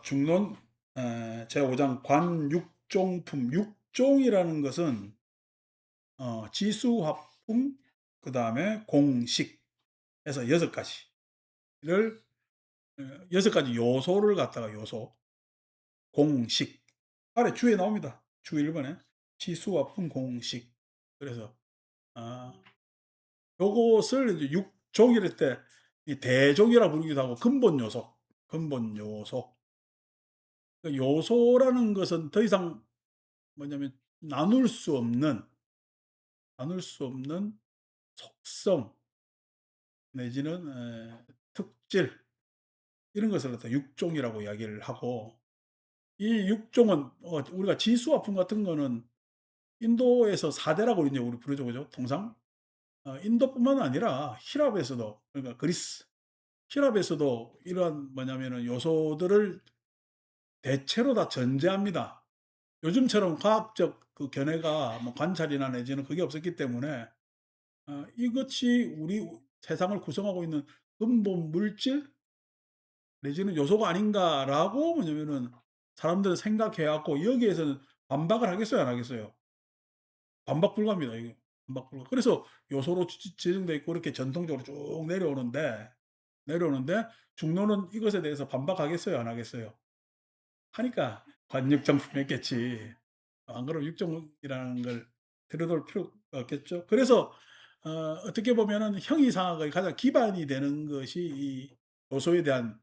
중론 제5장 관육종품. 육종이라는 것은 지수화풍, 그다음에 공식 해서 6가지를 6가지 요소를 갖다가 공식 아래 주에 나옵니다. 주 1번에 지수화풍 공식. 그래서 아 요것을 이제 육종이랄 때 이 대종이라 부르기도 하고 근본 요소. 그 요소라는 것은 더 이상 뭐냐면 나눌 수 없는 속성 내지는 특질, 이런 것을 갖다 육종이라고 이야기를 하고, 이 육종은 우리가 지수화풍 같은 거는 인도에서 4대라고 이제 우리 부르죠. 그죠? 통상. 인도뿐만 아니라 히랍에서도, 그러니까 그리스, 히랍에서도 이러한 뭐냐면은 요소들을 대체로 다 전제합니다. 요즘처럼 과학적 그 견해가 뭐 관찰이나 내지는 그게 없었기 때문에 이것이 우리 세상을 구성하고 있는 근본 물질 내지는 요소가 아닌가라고 뭐냐면은 사람들은 생각해 갖고 여기에서는 반박을 하겠어요, 안 하겠어요? 반박 불가입니다, 이게. 반박 불가. 그래서 요소로 지정돼 있고 이렇게 전통적으로 쭉 내려오는데 중론은 이것에 대해서 반박하겠어요, 안 하겠어요? 하니까 관역장품했겠지. 안 그러면 육종이라는 걸 들여다볼 필요가 없겠죠. 그래서 어떻게 보면은 형이상학의 가장 기반이 되는 것이 이 요소에 대한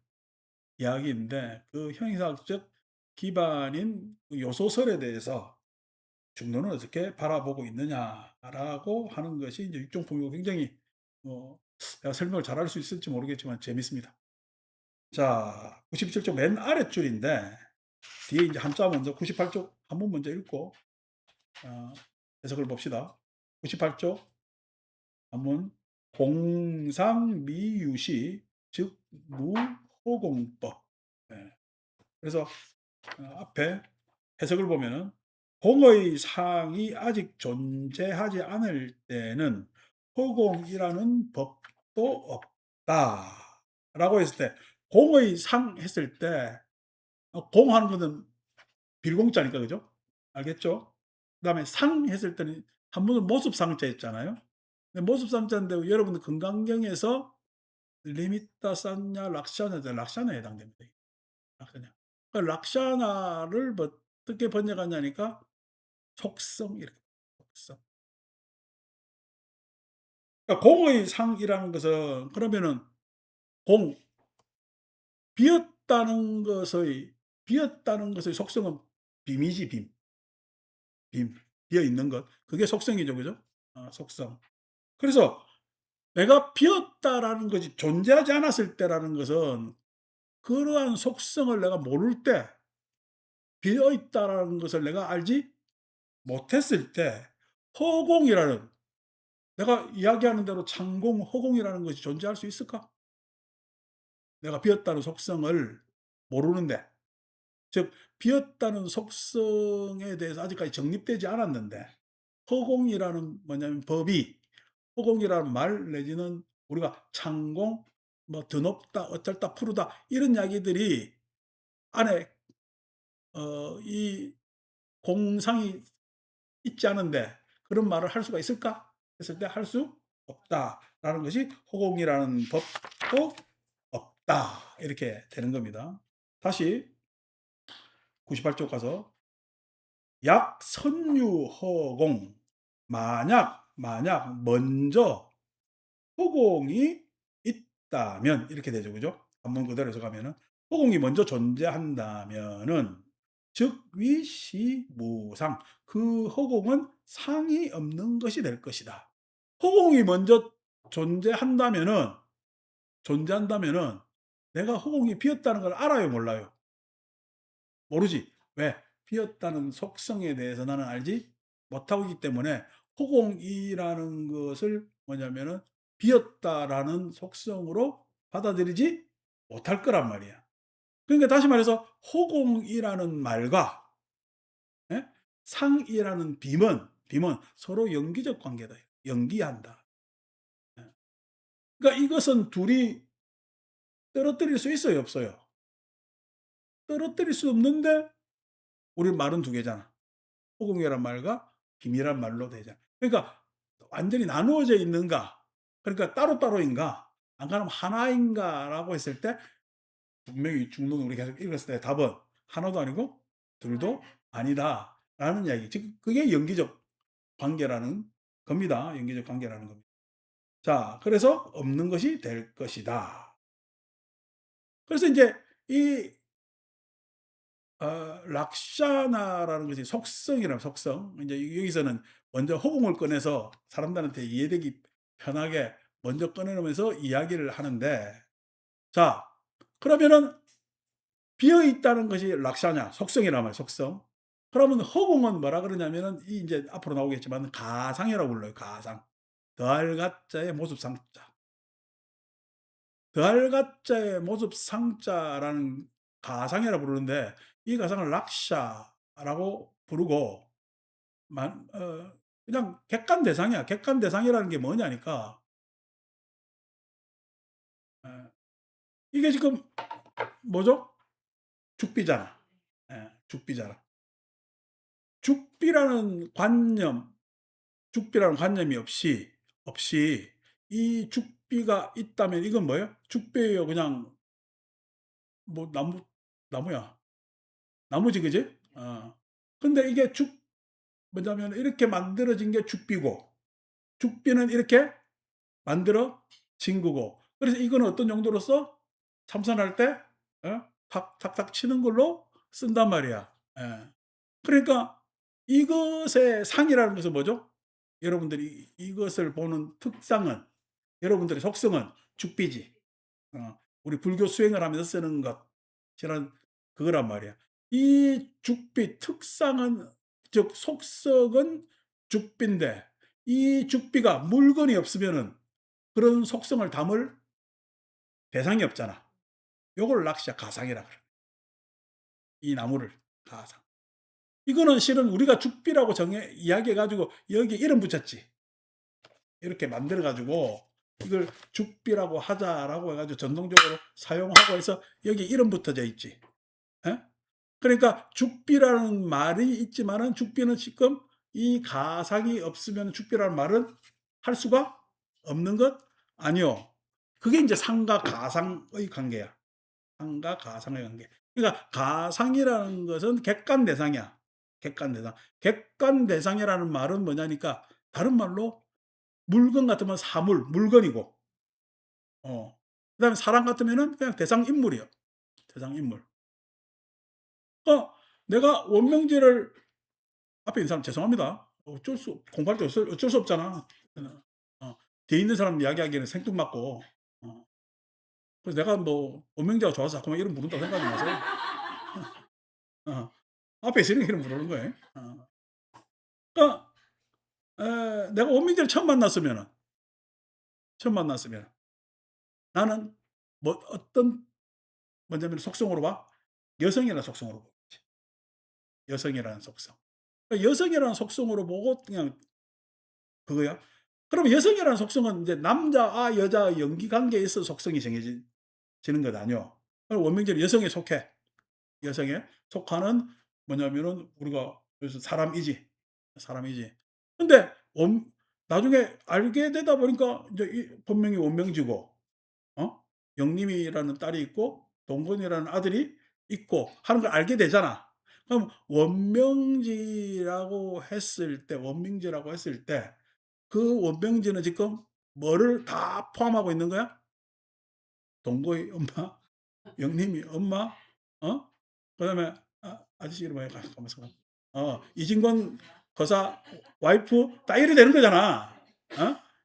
이야기인데, 그 형이상학적 기반인 그 요소설에 대해서 중론은 어떻게 바라보고 있느냐라고 하는 것이 이제 육종품이고, 굉장히 내가 설명을 잘할 수 있을지 모르겠지만 재밌습니다. 자, 97쪽 맨 아랫줄인데 뒤에 이제 한자 먼저 98쪽 한번 먼저 읽고 어, 해석을 봅시다. 98쪽 한문 공상미유시 즉 무호공법. 예. 그래서 앞에 해석을 보면은 공의 상이 아직 존재하지 않을 때는 허공이라는 법도 없다라고 했을 때, 공의 상 했을 때 공하는 것은 빌공자니까, 그죠? 알겠죠? 그다음에 상 했을 때는 한문은 모습상자 했잖아요. 모습상자인데 여러분들 건강경에서 리미타 산냐 락샤나에 해당됩니다. 락샤나. 그러니까 락샤나를 어떻게 번역하냐니까 속성, 이렇게. 속성. 그러니까 공의 상이라는 것은 그러면은 공, 비었다는 것의 속성은 빔이지, 빔. 빔. 비어 있는 것. 그게 속성이죠. 그죠? 속성. 그래서 내가 비었다라는 것이 존재하지 않았을 때라는 것은 그러한 속성을 내가 모를 때, 비어 있다라는 것을 내가 알지 못했을 때 허공이라는, 내가 이야기하는 대로 창공, 허공이라는 것이 존재할 수 있을까? 내가 비었다는 속성을 모르는데, 즉 비었다는 속성에 대해서 아직까지 정립되지 않았는데, 허공이라는 뭐냐면 법이, 허공이라는 말 내지는 우리가 창공, 뭐 드높다, 어쩔다, 푸르다, 이런 이야기들이 안에 이 공상이 있지 않은데 그런 말을 할 수가 있을까? 했을 때 할 수 없다라는 것이 허공이라는 법도 없다, 이렇게 되는 겁니다. 다시 98쪽 가서 약선유허공, 만약 먼저 허공이 있다면, 이렇게 되죠. 그죠? 한문 그대로 해석하면은 허공이 먼저 존재한다면은 즉 위시무상, 그 허공은 상이 없는 것이 될 것이다. 허공이 먼저 존재한다면은 존재한다면은 내가 허공이 비었다는 걸 알아요, 몰라요? 모르지. 왜? 비었다는 속성에 대해서 나는 알지 못하고 있기 때문에 허공이라는 것을 뭐냐면은 비었다라는 속성으로 받아들이지 못할 거란 말이야. 그러니까 다시 말해서 허공이라는 말과 예? 상이라는 빔은 서로 연기적 관계다. 연기한다. 예. 그러니까 이것은 둘이 떨어뜨릴 수 있어요, 없어요? 떨어뜨릴 수 없는데 우리 말은 두 개잖아. 호공이란 말과 비밀한 말로 되잖아. 그러니까 완전히 나누어져 있는가? 그러니까 따로따로인가? 안 그러면 하나인가라고 했을 때 분명히 중론을 우리 계속 읽었을 때 답은 하나도 아니고 둘도 아니다라는 이야기. 즉 그게 연기적 관계라는 겁니다. 연기적 관계라는 겁니다. 자, 그래서 없는 것이 될 것이다. 그래서 인제 이 락샤나라는 것이 속성이라면 속성. 인제 여기서는 먼저 호응을 꺼내서 사람들한테 이해되기 편하게 먼저 꺼내 놓으면서 이야기를 하는데, 자, 그러면은 비어 있다는 것이 락샤냐 속성이란 말이에요, 속성. 그러면 허공은 뭐라 그러냐면은 이 인제 앞으로 나오겠지만 가상이라고 불러요, 가상. 더할 가자의 모습 상자. 더할 가자의 모습 상자라는 가상이라고 부르는데, 이 가상을 락샤라고 부르고 만 그냥 객관 대상이야. 객관 대상이라는 게 뭐냐니까 예 이게 지금 뭐죠? 죽비잖아. 예 죽비잖아. 죽비라는 관념 죽비라는 관념이 없이 이 죽비가 있다면 이건 뭐예요? 죽비예요. 그냥 뭐 나무야. 나무지 그지? 근데 이게 죽 뭐냐면 이렇게 만들어진 게 죽비고 죽비는 이렇게 만들어진 거고, 그래서 이거는 어떤 용도로서 참선할 때 탁탁탁 치는 걸로 쓴단 말이야. 예. 그러니까 이것의 상이라는 것은 뭐죠? 여러분들이 이것을 보는 특성은, 여러분들의 속성은 죽비지. 우리 불교 수행을 하면서 쓰는 것이란 그거란 말이야. 이 죽비 특성은, 즉 속성은 죽비인데 이 죽비가 물건이 없으면은 그런 속성을 담을 대상이 없잖아. 요걸 락시아 가상이라 그래. 이 나무를 가상. 이거는 실은 우리가 죽비라고 정해 이야기해 가지고 여기에 이름 붙였지. 이렇게 만들어 가지고 이걸 죽비라고 하자라고 해 가지고 전통적으로 사용하고 해서 여기 이름 붙어져 있지. 예? 그러니까 죽비라는 말이 있지만은 죽비는 지금 이 가상이 없으면 죽비라는 말은 할 수가 없는 것 아니요. 그게 인제 상과 가상의 관계야. 상과 가상의 관계. 그러니까 가상이라는 것은 객관 대상이야. 객관 대상. 객관 대상이라는 말은 뭐냐니까 다른 말로 물건 같으면 사물, 물건이고 그다음에 사람 같으면은 그냥 대상 인물이요. 대상 인물. 내가 원명지를 앞에 있는 사람 죄송합니다. 어쩔 수 공부할 때 어쩔 수 없잖아. 어 뒤에 있는 사람 이야기하기에는 생뚱맞고 어 그래서 내가 뭐 원명지가 좋아서 자꾸만 이름 부른다고 생각하지 마세요. 어 앞에 있으니까 이름 부르는 거예요. 그러니까 내가 원명지를 처음 만났으면은 나는 뭐 어떤 뭐냐면 속성으로 봐. 여성이라는 속성으로 보지. 여성이라는 속성. 그러니까 여성이라는 속성으로 보고 그냥 그거야. 그럼 여성이라는 속성은 이제 남자와 여자 연기 관계에 있어서 속성이 정해지는 것 아니요. 원명제는 여성에 속해. 여성에 속하는 뭐냐면은 우리가 그래서 사람이지. 사람이지. 근데 나중에 알게 되다 보니까 이제 이 본명이 원명지고 영림이라는 딸이 있고 동건이라는 아들이 있고 하는 걸 알게 되잖아. 그럼 원명지라고 했을 때 그 원명지는 지금 뭐를 다 포함하고 있는 거야? 동거의 엄마, 영림이 엄마, 어? 그다음에 아저씨 이름 뭐야? 가만있어 봐. 이진권 거사 와이프 다 이래 되는 거잖아.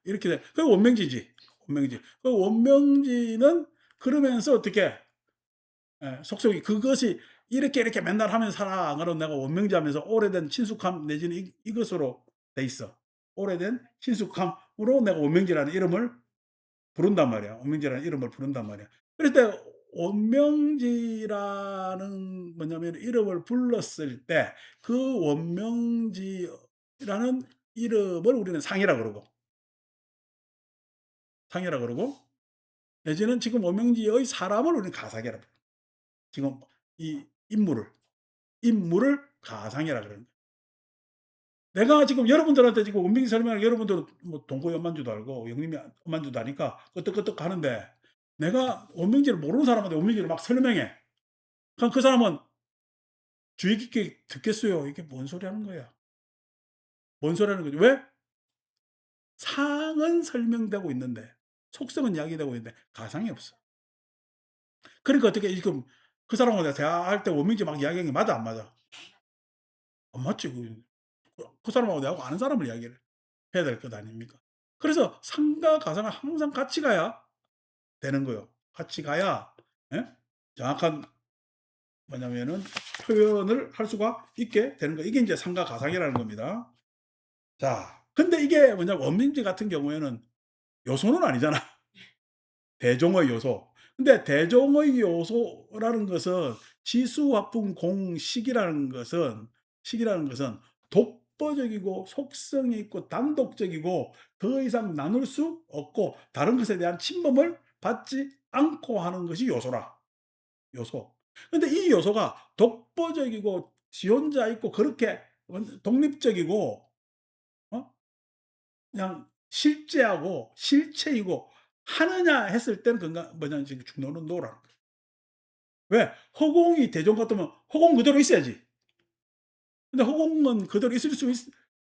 이렇게 돼. 그 원명지지. 원명지. 그 원명지는 그러면서 어떻게 속속이 그것이 이렇게 맨날 하면서 살아. 그럼 내가 원명지 하면서 오래된 친숙함 내지는 이것으로 돼 있어. 오래된 친숙함으로 내가 원명지라는 이름을 부른단 말이야. 원명지라는 이름을 부른단 말이야. 그럴 때 원명지라는 뭐냐면 이름을 불렀을 때 그 원명지라는 이름을 우리는 상이라 그러고 내지는 지금 원명지의 사람을 우리는 가사계라 부르 지금 이 인물을. 인물을 가상이라 그러는 거예요. 내가 지금 여러분들한테 지금 원빈이 설명을 여러분들은 뭐 동고의 엄만주도 알고 영림이 엄만주도 아니까 끄떡끄떡 하는데 내가 원빈지를 모르는 사람한테 원빈지를 막 설명해. 그럼 그 사람은 주의 깊게 듣겠어요? '이게 뭔 소리 하는 거야.' 뭔 소리 하는 거지. 왜? 상은 설명되고 있는데 속성은 이야기되고 있는데 가상이 없어. 그러니까 어떻게 지금 그 사람하고 내가 대화할 때 원민지 막 이야기하는 게 맞아 안 맞아? 안 맞지. 그 사람하고 내하고 아는 사람을 이야기를 해야 될 것 아닙니까? 그래서 상과 가상은 항상 같이 가야 되는 거예요. 같이 가야 예? 정확한 뭐냐면은 표현을 할 수가 있게 되는 거. 이게 인제 상과 가상이라는 겁니다. 자 근데 이게 뭐냐면 원민지 같은 경우에는 요소는 아니잖아. 대종의 요소. 근데 대종의 요소라는 것은 지수화풍 공식이라는 것은 독보적이고 속성이 있고 단독적이고 더 이상 나눌 수 없고 다른 것에 대한 침범을 받지 않고 하는 것이 요소라. 요소. 근데 이 요소가 독보적이고 지 혼자 있고 그렇게 독립적이고 어 그냥 실제하고 실체이고 하느냐 했을 때는 그건 뭐냐 지금 중로는 노라는 거예요. 왜? 허공이 대종 같으면 허공 그대로 있어야지. 근데 허공은 그대로 있을 수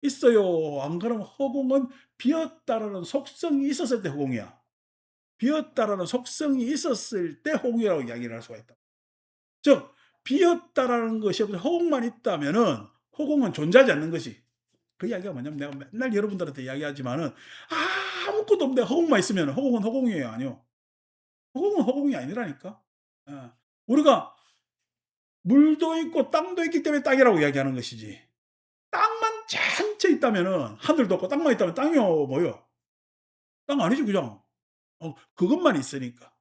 있어요. 안 그러면 허공은 비었다라는 속성이 있었을 때 허공이야. 비었다라는 속성이 있었을 때 허공이라고 이야기를 할 수가 있다. 즉 비었다라는 것이 없이 허공만 있다면은 허공은 존재하지 않는 것이. 그 이야기가 뭐냐면 내가 맨날 여러분들한테 이야기하지만은 아무것도 없는데 허공만 있으면 허공은 허공이에요, 아니요? 허공은 허공이 아니라니까. 예. 우리가 물도 있고 땅도 있기 때문에 땅이라고 이야기하는 것이지. 땅만 전체 있다면은 하늘도 없고 땅만 있다면 땅이요 뭐요? 땅 아니지 그냥. 그것만 있으니까.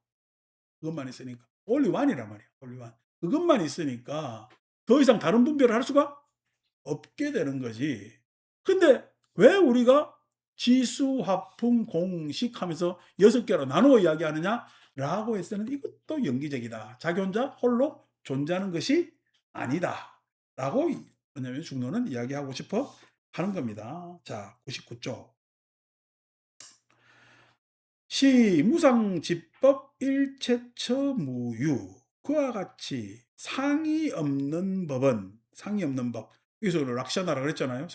그것만 있으니까. only one이란 말이야. only one. 그것만 있으니까 더 이상 다른 분별을 할 수가 없게 되는 거지. 근데 왜 우리가 지수, 화풍, 공식 하면서 6개로 나누어 이야기하느냐라고 했을 때는 이것도 연기적이다. 자기 혼자 홀로 존재하는 것이 아니다.'라고 뭐냐면 중론은 이야기하고 싶어 하는 겁니다. 자 99쪽. 시무상지법 일체처무유 그와 같이 상이 없는 법 여기서 락샤나라 그랬잖아요.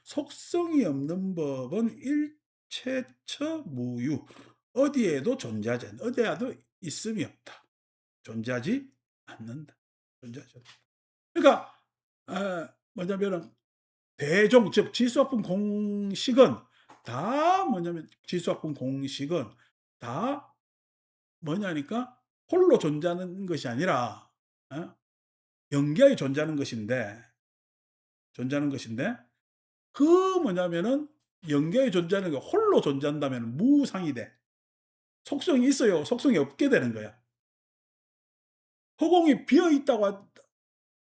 속성이 없는 법은 일체처무유 어디에도 존재하지 않는다. 어디에도 있음이 없다. 존재하지 않는다. 존재하지 않는다. 그러니까 뭐냐면은 대종 즉 지수화풍 공식은 다 뭐냐면 지수화풍 공식은 다 뭐냐니까 홀로 존재하는 것이 아니라 연계하여 존재하는 것인데 그 뭐냐면은 연계하여 존재하는 게 홀로 존재한다면 무상이 돼. 속성이 있어요. 속성이 없게 되는 거야. 허공이 비어 있다고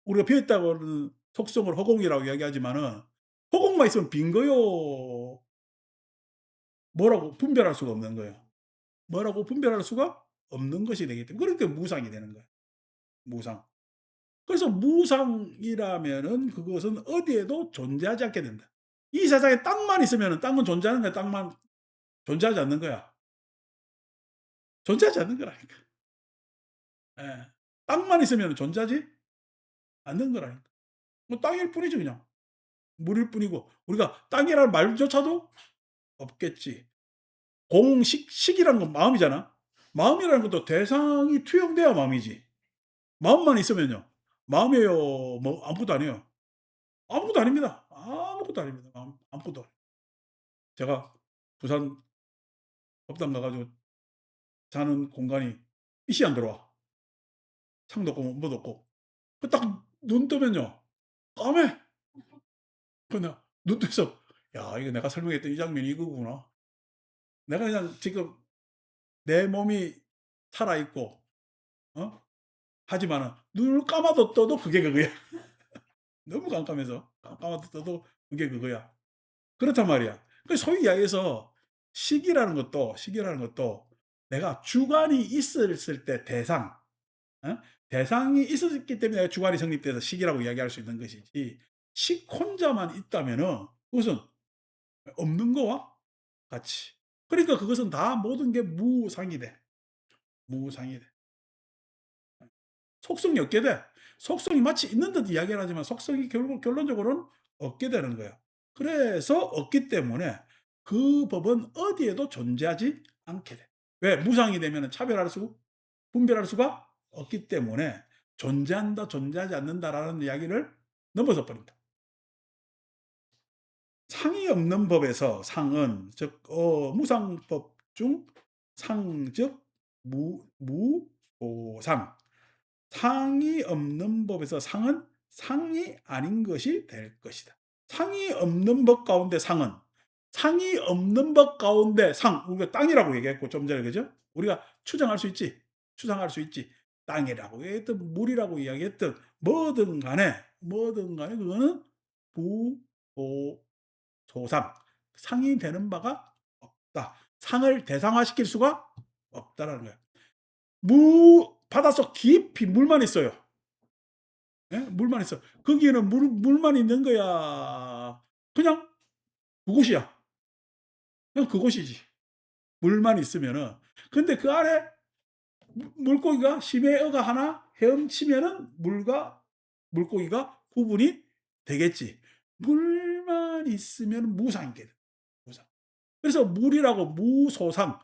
우리가 비어 있다고는 속성을 허공이라고 이야기하지만은 허공만 있으면 빈 거요. 뭐라고 분별할 수가 없는 거예요. 뭐라고 분별할 수가 없는 것이 되기 때문에 그러니까 무상이 되는 거예요. 무상. 그래서 무상이라면은 그것은 어디에도 존재하지 않게 된다. 이 세상에 땅만 있으면은 땅은 존재하는 거야. 땅만 존재하지 않는 거야. 존재하지 않는 거라니까. 예. 땅만 있으면은 존재하지 않는 거라니까. 뭐 땅일 뿐이지 그냥. 물일 뿐이고 우리가 땅이라는 말조차도 없겠지. 식이라는 건 마음이잖아. 마음이라는 것도 대상이 투영돼야 마음이지. 마음만 있으면요. 마음이에요. 뭐 아무것도 아니에요. 아무것도 아닙니다. 아무것도 아닙니다. 아무것도. 제가 부산 법당 가 가지고 자는 공간이 빛이 안 들어와. 창도 없고 뭐도 없고. 그 딱 눈 뜨면요. 까매. 그냥 눈 떠서 '야 이거 내가 설명했던 이 장면이 이거구나.' 내가 그냥 지금 내 몸이 살아 있고 어 하지만은 눈을 감아도 떠도 그게 그거야. 너무 깜깜해서 감아도 떠도 그게 그거야. 그렇단 말이야. 그 소위 이야기해서 시기라는 것도 내가 주관이 있었을 때 대상 대상이 있었기 때문에 주관이 성립돼서 식이라고 이야기할 수 있는 것이지, 식 혼자만 있다면은 그것은 없는 거와 같이. 그러니까 그것은 다 모든 게 무상이 돼. 무상이 돼. 속성이 없게 돼. 속성이 마치 있는 듯 이야기를 하지만 속성이 결국 결론적으로는 없게 되는 거야. 그래서 없기 때문에 그 법은 어디에도 존재하지 않게 돼. 왜? 무상이 되면 차별할 수, 분별할 수가 없기 때문에 존재한다, 존재하지 않는다라는 이야기를 넘어서 버린다. 상이 없는 법에서 상은 즉 무상법 중 상 즉 무소상, 상이 없는 법에서 상은 상이 아닌 것이 될 것이다. 상이 없는 법 가운데 상은, 상이 없는 법 가운데 상, 우리가 땅이라고 얘기했고 좀 전에, 그죠? 우리가 추정할 수 있지. 추상할 수 있지. 땅이라고 얘기했든 물이라고 이야기했든 뭐든 간에 그거는 부소상, 상이 되는 바가 없다. 상을 대상화시킬 수가 없다라는 거야. 바닷속 깊이 물만 있어요. 예? 물만 있어. 거기에는 물만 있는 거야. 그냥 그곳이야. 그냥 그곳이지. 물만 있으면은. 근데 그 안에 물고기가 심해 어가 하나 헤엄치면은 물과 물고기가 구분이 되겠지. 물만 있으면 무상이거든. 무상. 그래서 물이라고 무소상,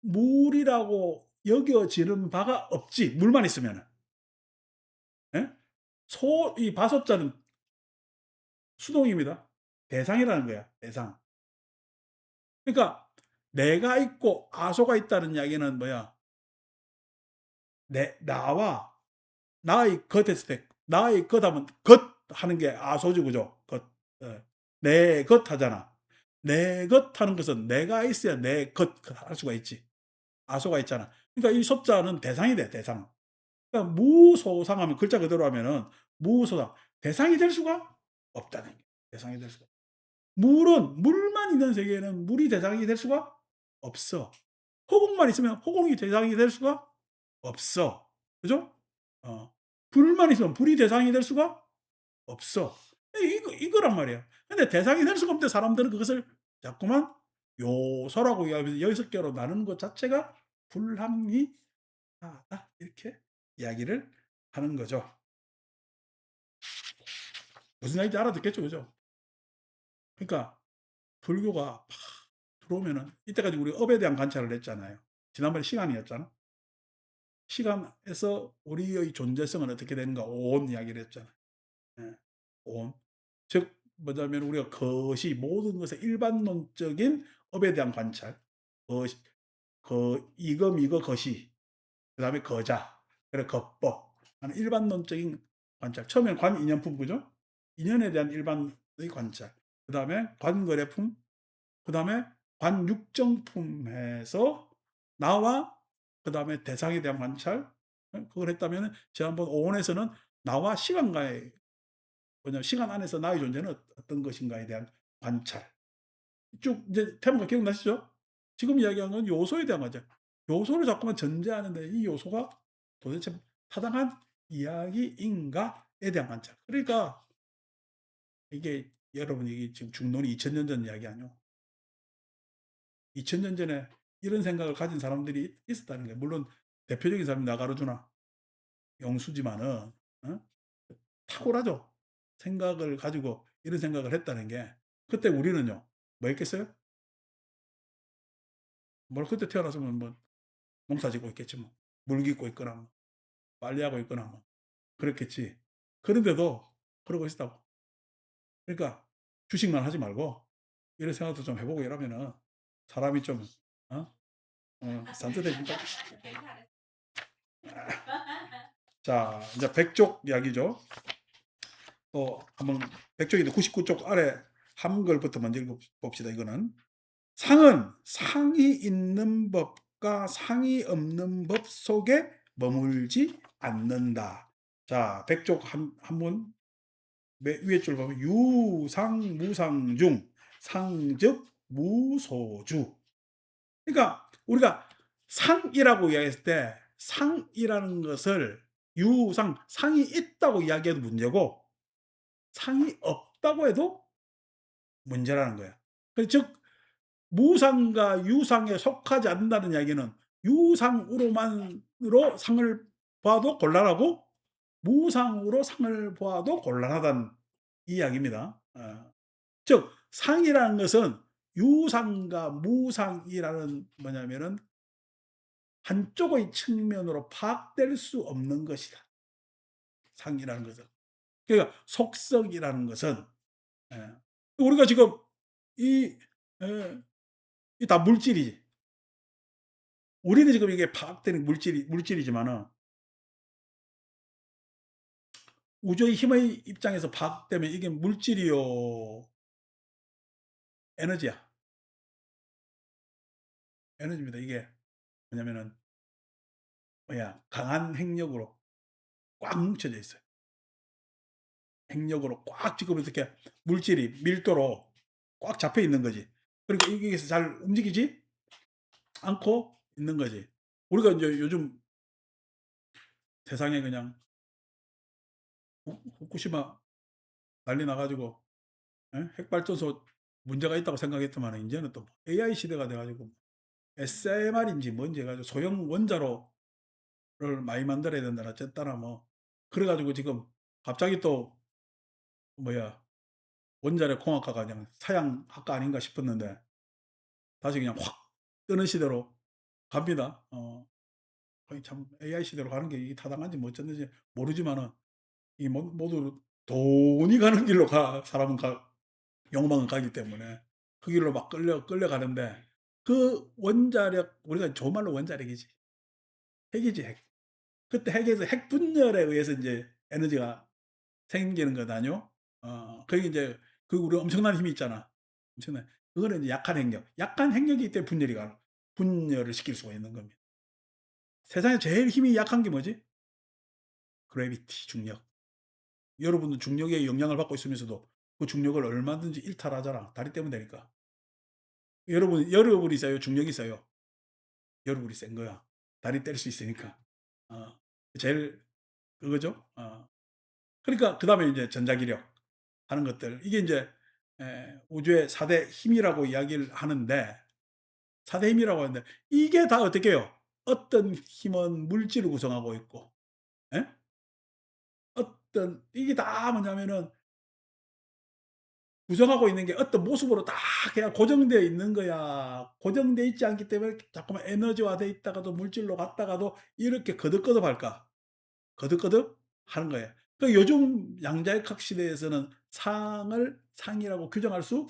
물이라고 여겨지는 바가 없지. 물만 있으면은. 예? 이 바소자는 수동입니다. 대상이라는 거야. 대상. 그러니까 내가 있고 아소가 있다는 이야기는 뭐야? 나와 나의 것 했을 때, 나의 것 하면 것 하는 게 아소지, 그죠? 것. 예. 내 것 하잖아. 내 것 하는 것은 내가 있어야 내 것 할 수가 있지. 아소가 있잖아. 그러니까 이 소자는 대상이 돼, 대상. 그러니까 무소상하면 글자 그대로 하면은 무소상. 대상이 될 수가 없다는 게. 대상이 될 수가. 물만 있는 세계에는 물이 대상이 될 수가 없어. 허공만 있으면 허공이 대상이 될 수가 없어. 그죠? 어. 불만 있으면 불이 대상이 될 수가 없어. 이거란 말이야. 근데 대상이 될 수가 없는데 사람들은 그것을 자꾸만 요소라고 이야기하면서 6개로 나누는 것 자체가 불합리하다. 이렇게 이야기를 하는 거죠. 무슨 말인지 알아듣겠죠? 그죠? 그러니까 불교가 팍 들어오면은, 이때까지 우리 업에 대한 관찰을 했잖아요. 지난번에 시간이었잖아. 시간에서 우리의 존재성은 어떻게 되는가, 온 이야기를 했잖아. 예. 온. 즉 뭐냐면 우리가 것이 모든 것의 일반론적인 업에 대한 관찰. 것이, 이거 미거 것이, 그다음에 거자, 그래 거법 하는 일반론적인 관찰. 처음에는 관인연품, 그죠? 인연에 대한 일반의 관찰. 그다음에 관거래품, 그다음에 관육정품에서 나와 그다음에 대상에 대한 관찰. 그걸 했다면 지난번 오원에서는 나와 시간과의, 뭐냐, 시간 안에서 나의 존재는 어떤 것인가에 대한 관찰. 쭉 이제 테마가 기억나시죠? 지금 이야기한 건 요소에 대한 거죠. 요소를 자꾸만 전제하는데 이 요소가 도대체 타당한 이야기인가에 대한 관찰. 그러니까 이게 여러분, 이게 지금 중론이 2000년 전 이야기 아니요. 2000년 전에 이런 생각을 가진 사람들이 있었다는 거예요. 물론 대표적인 사람이 나가르주나 영수지만은 탁월하죠. 생각을 가지고 이런 생각을 했다는 게. 그때 우리는요, 뭐 했겠어요? 뭘, 그때 태어났으면 뭐 농사 짓고 있겠지 뭐. 물 깃고 있거나 뭐 빨래하고 있거나 뭐 그렇겠지. 그런데도 그러고 있다고. 그러니까 주식만 하지 말고 이런 생각도 좀 해보고 이러면은 사람이 좀 어? 산뜻해진다. 자, 이제 백족 이야기죠. 또 한번, 백족인데 99쪽 아래 한글부터 먼저 읽어봅시다. 이거는 상은 상이 있는 법과 상이 없는 법 속에 머물지 않는다. 자, 백족 한문 위에 줄 보면 유상 무상 중 상즉 무소주. 그러니까 우리가 상이라고 이야기했을 때 상이라는 것을 유상, 상이 있다고 이야기해도 문제고 상이 없다고 해도 문제라는 거야. 즉 무상과 유상에 속하지 않는다는 이야기는 유상으로만으로 상을 봐도 곤란하고 무상으로 상을 보아도 곤란하다는 이야기입니다. 즉 상이라는 것은 유상과 무상이라는 뭐냐면은 한쪽의 측면으로 파악될 수 없는 것이다. 상이라는 것은. 그러니까 속성이라는 것은 예. 우리가 지금 이 예 이 다 물질이지. 우리는 지금 이게 파악되는 물질이지만은 우주의 힘의 입장에서 파악되면 이게 물질이요, 에너지야. 에너지입니다. 이게 뭐냐면은 강한 핵력으로 꽉 뭉쳐져 있어요. 핵력으로 꽉 지금 이렇게 물질이 밀도로 꽉 잡혀 있는 거지. 그러니까 여기에서 잘 움직이지 않고 있는 거지. 우리가 인제 요즘 세상에 그냥 후쿠시마 난리 나 가지고 핵발전소 문제가 있다고 생각했더만은 인제는 또 AI 시대가 돼 가지고 SMR인지 뭔지 해 가지고 소형 원자로를 많이 만들어야 된다나 어쨌다나 뭐 그래 가지고 지금 갑자기 또 뭐야 원자력 공학과가 그냥 사양학과 아닌가 싶었는데 다시 그냥 확 뜨는 시대로 갑니다. 거의 참 AI 시대로 가는 게 이게 타당한지 뭐 어쩌는지 모르지만은 이 모두 돈이 가는 길로 사람은 욕망은 가기 때문에 그 길로 막 끌려가는데 그 원자력 우리가 좋은 말로 원자력이지. 핵이지 핵. 그때 핵에서 핵 분열에 의해서 인제 에너지가 생기는 거다뇨. 그게 인제 그 우리 엄청난 힘이 있잖아. 엄청난 그거는 인제 약한 핵력. 약한 핵력이기 때문에 분열을 시킬 수가 있는 겁니다. 세상에 제일 힘이 약한 게 뭐지? 그래비티, 중력. 여러분은 중력의 영향을 받고 있으면서도 그 중력을 얼마든지 일탈하잖아. 다리 떼면 되니까. 여러분이 세요? 중력이 세요? 여러분이 센 거야. 다리 뗄 수 있으니까. 어. 제일 그거죠. 그러니까 그다음에 이제 전자기력 하는 것들. 이게 인제 우주의 4대 힘이라고 이야기를 하는데 4대 힘이라고 하는데 이게 다 어떻게 해요? 어떤 힘은 물질을 구성하고 있고 예? 어떤 이게 다 뭐냐면은 구성하고 있는 게 어떤 모습으로 다 그냥 고정되어 있는 거야. 고정되어 있지 않기 때문에 자꾸만 에너지화돼 있다가도 물질로 갔다가도 이렇게 거듭거듭할까? 거듭거듭하는 거예요. 그 요즘 양자역학 시대에서는 상을 상이라고 규정할 수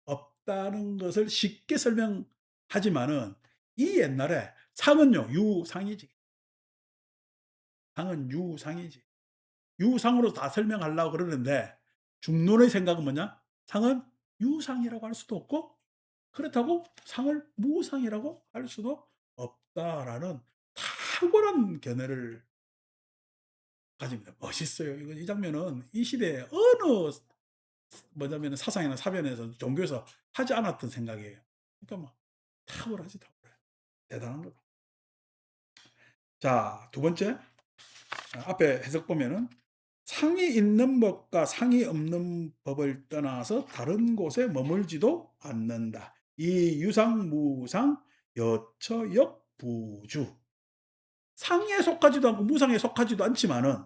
없다는 것을 쉽게 설명하지만은 이 옛날에 상은요 유상이지. 상은 유상이지. 유상으로 다 설명하려고 그러는데 중론의 생각은 뭐냐? 상은 유상이라고 할 수도 없고 그렇다고 상을 무상이라고 할 수도 없다라는 탁월한 견해를 가집니다. 멋있어요. 이 장면은 이 시대에 어느 뭐냐면 사상이나 사변에서 종교에서 하지 않았던 생각이에요. 그러니까 막 탁월하지 탁월해. 대단한 거다. 자, 두 번째 앞에 해석 보면은 상이 있는 법과 상이 없는 법을 떠나서 다른 곳에 머물지도 않는다. 이 유상무상 여처역부주. 상에 속하지도 않고 무상에 속하지도 않지만은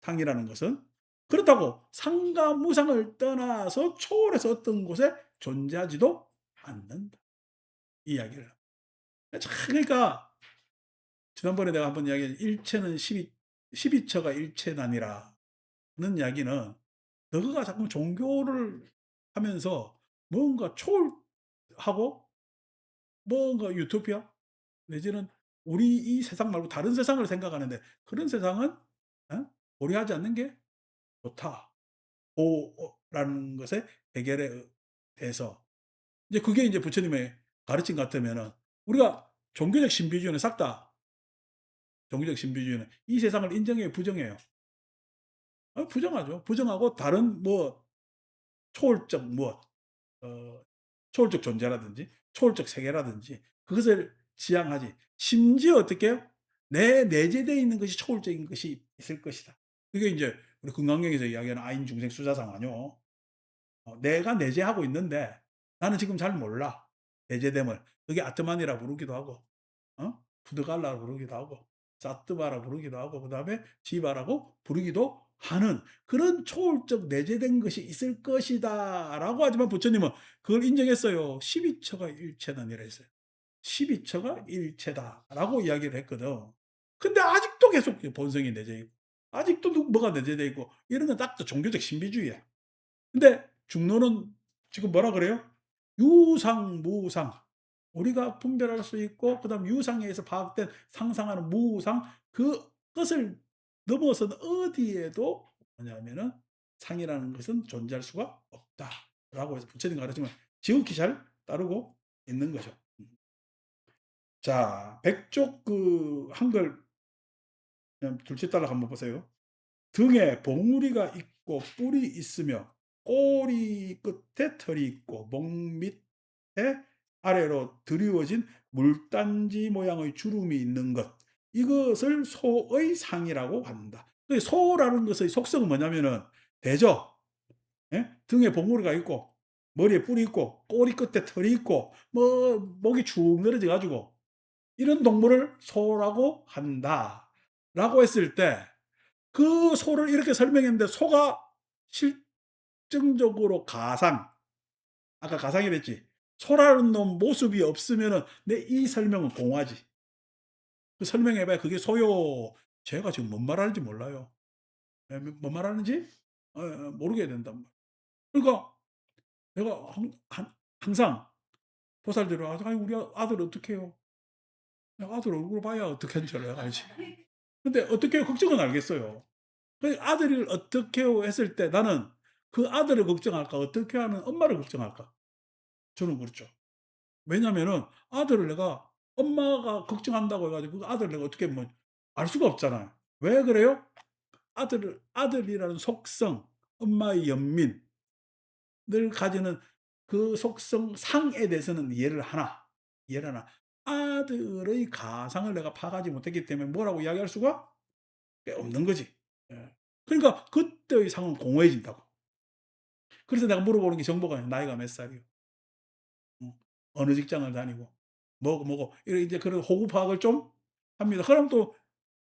상이라는 것은 그렇다고 상과 무상을 떠나서 초월해서 어떤 곳에 존재하지도 않는다. 이 이야기를 합니다. 그러니까 지난번에 내가 한번 이야기한 일체는 12처가 일체나니라는 이야기는 너가 자꾸 종교를 하면서 뭔가 초월하고 뭔가 유토피아 내지는 우리 이 세상 말고 다른 세상을 생각하는데 그런 세상은 고려하지 않는 게 좋다. 라는 것의 해결에 대해서 이제 그게 이제 부처님의 가르침 같으면은 우리가 종교적 신비주의는 싹 다 종교적 신비주의는 이 세상을 인정해요, 부정해요? 부정하죠. 부정하고 다른 뭐 초월적 무엇, 어 초월적 존재라든지 초월적 세계라든지 그것을 지향하지. 심지어 어떻게 해요? 내 내재되어 있는 것이 초월적인 것이 있을 것이다. 그게 인제 우리 금강경에서 이야기하는 아인 중생 수자상하뇨. 내가 내재하고 있는데 나는 지금 잘 몰라, 내재됨을. 그게 아트만이라 부르기도 하고 푸드갈라라 부르기도 하고 사뜨바라 부르기도 하고 그다음에 지바라고 부르기도 하는 그런 '초월적 내재된 것이 있을 것이다.'라고 하지만 부처님은 그걸 인정했어요. "십이처가 일체는." 이라 했어요. "십이처가 일체다."라고 이야기를 했거든. 근데 아직도 계속 그 본성이 내재 있고 아직도 뭐가 내재돼 있고 이런 건 딱 종교적 신비주의야. 근데 중론은 지금 뭐라 그래요? 유상무상. 우리가 분별할 수 있고 그다음 유상에 의해서 파악된 상상하는 무상 그것을 넘어서는 어디에도 뭐냐면은 '상이라는 것은 존재할 수가 없다.'라고 해서 부처님 가르침을 지극히 잘 따르고 있는 거죠. 자, 백쪽 그 한글 그냥 둘째 달락 한번 보세요. 등에 봉우리가 있고 뿔이 있으며 꼬리 끝에 털이 있고 목 밑에 아래로 드리워진 물단지 모양의 주름이 있는 것. 이것을 소의 상이라고 한다. 그 소라는 것의 속성은 뭐냐면은 대저, 예? 등에 봉우리가 있고 머리에 뿔이 있고 꼬리 끝에 털이 있고 뭐 목이 축 늘어져 가지고 이런 동물을 소라고 한다라고 했을 때 그 소를 이렇게 설명했는데 소가 실증적으로 가상, 아까 가상이랬지. 소라는 놈 모습이 없으면은 내 이 설명은 공하지. 그 설명해 봐야 그게 소요. 제가 지금 뭔 말하는지 몰라요. 예 뭔 말하는지 모르게 된단 말이에요. 그러니까 내가 항상 보살들이 와서 "아이 우리 아들 어떡해요?" 내가 아들 얼굴 봐야 어떻게 하는지 알지. 근데 어떻게 걱정은 알겠어요. 그 아들을 어떻게요 했을 때 나는 그 아들을 걱정할까 어떻게 하는 엄마를 걱정할까? 저는 그렇죠. 왜냐면은 아들을 내가 엄마가 걱정한다고 해 가지고 그 아들을 내가 어떻게 뭐 알 수가 없잖아요. 왜 그래요? 아들이라는 속성, 엄마의 연민을 가지는 그 속성 상에 대해서는 이해를 하나, 이해를 하나 아들의 가상을 내가 파악하지 못했기 때문에 뭐라고 이야기할 수가 없는 거지. 예. 그러니까 그때의 상은 공허해진다고. 그래서 내가 물어보는 게 정보가 나이가 몇 살이요? 어느 직장을 다니고 뭐고, 뭐고 이런 이제 그런 호구 파악을 좀 합니다. 그럼 또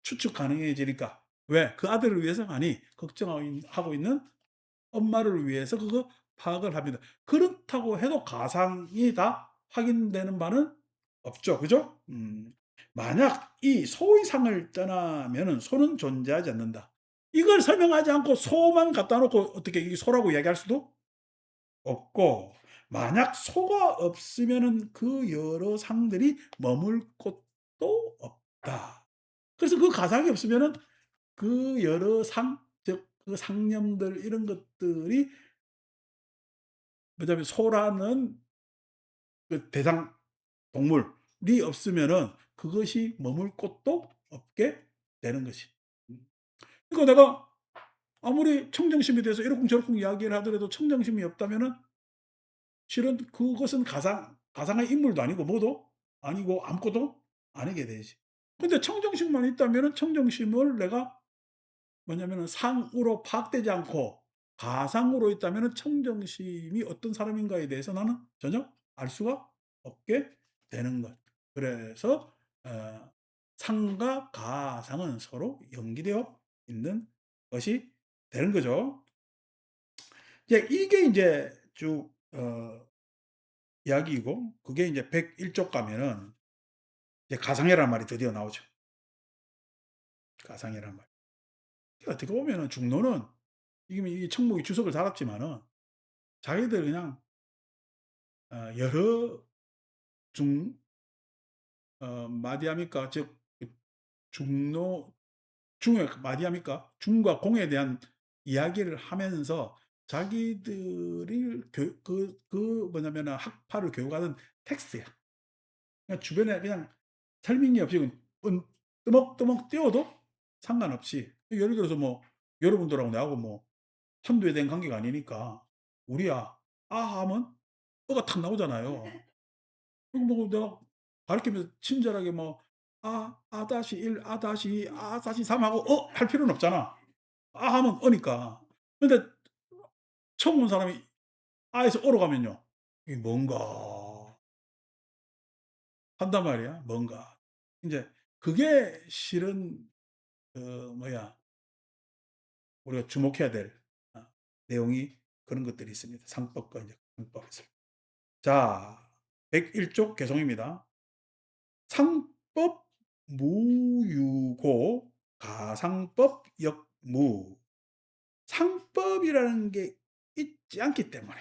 추측 가능해지니까. 왜? 그 아들을 위해서 아니 걱정하고 있는 엄마를 위해서 그거 파악을 합니다. 그렇다고 해도 가상이 다 확인되는 바는 없죠. 그죠? 만약 이 소이상을 떠나면은 소는 존재하지 않는다. 이걸 설명하지 않고 소만 갖다 놓고 어떻게 이 소라고 이야기할 수도 없고 만약 소가 없으면은 그 여러 상들이 머물 곳도 없다. 그래서 그 가상이 없으면은 그 여러 상 즉 그 상념들 이런 것들이 뭐냐면 소라는 그 대상 동물이 없으면은 그것이 머물 곳도 없게 되는 것이. 음. 그러니까 내가 아무리 청정심에 대해서 이러쿵저러쿵 이야기를 하더라도 청정심이 없다면은 실은 그것은 가상의 인물도 아니고 뭐도 아니고 아무것도 아니게 되지. 근데 청정심만 있다면은 청정심을 내가 뭐냐면은 상으로 파악되지 않고 가상으로 있다면은 청정심이 어떤 사람인가에 대해서 나는 전혀 알 수가 없게 되는 것. 그래서 상과 가상은 서로 연기되어 있는 것이 되는 거죠. 이제 이게 인제 쭉 이야기이고 그게 인제 101쪽 가면은 이제 가상이라는 말이 드디어 나오죠. 가상이라는 말. 어떻게 보면은 중노는 이게 이 청목이 주석을 달았지만은 자기들 그냥 여러 중 마디아미까 즉 그 중노 중의 마디아미까 중과 공에 대한 이야기를 하면서 자기들이 뭐냐면은 학파를 교육하는 텍스트야. 그냥 주변에 그냥 설명이 없이 은 뜨먹뜨먹 띄워도 상관없이 예를 들어서 뭐 여러분들하고 나하고 뭐 한두 해 된 관계가 아니니까 "우리야." "아." 하면 어가 탁 나오잖아요. 그리고 뭐 내가 가르치면서 친절하게 뭐 다시 1, 다시 2, 다시 3 하고 할 필요는 없잖아. 하면 어니까. 근데 처음 온 사람이 에서 어로 가면요. 이게 뭔가 한단 말이야. 뭔가. 인제 그게 실은 그 뭐야 우리가 주목해야 될 아 내용이 그런 것들이 있습니다. 상법과 이제 항법에서. 자 101쪽 개송입니다. 상법 무유고 가상법 역무. 상법이라는 게 있지 않기 때문에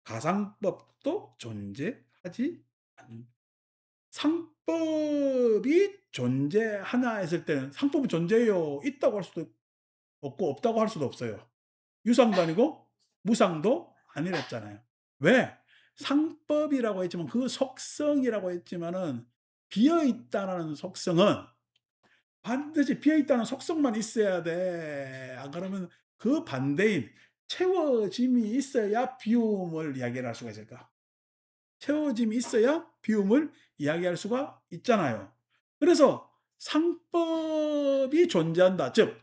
가상법도 존재하지 않는 상법이 존재하나 했을 때는 상법은 존재해요. 있다고 할 수도 없고 없다고 할 수도 없어요. 유상도 아니고 무상도 아니랬잖아요. 왜? 상법이라고 했지만 그 속성이라고 했지만은 비어 있다라는 속성은 반드시 비어 있다는 속성만 있어야 돼. 안 그러면 그 반대인 채워짐이 있어야 비움을 이야기를 할 수가 있을까? 채워짐이 있어야 비움을 이야기할 수가 있잖아요. 그래서 상법이 존재한다. 즉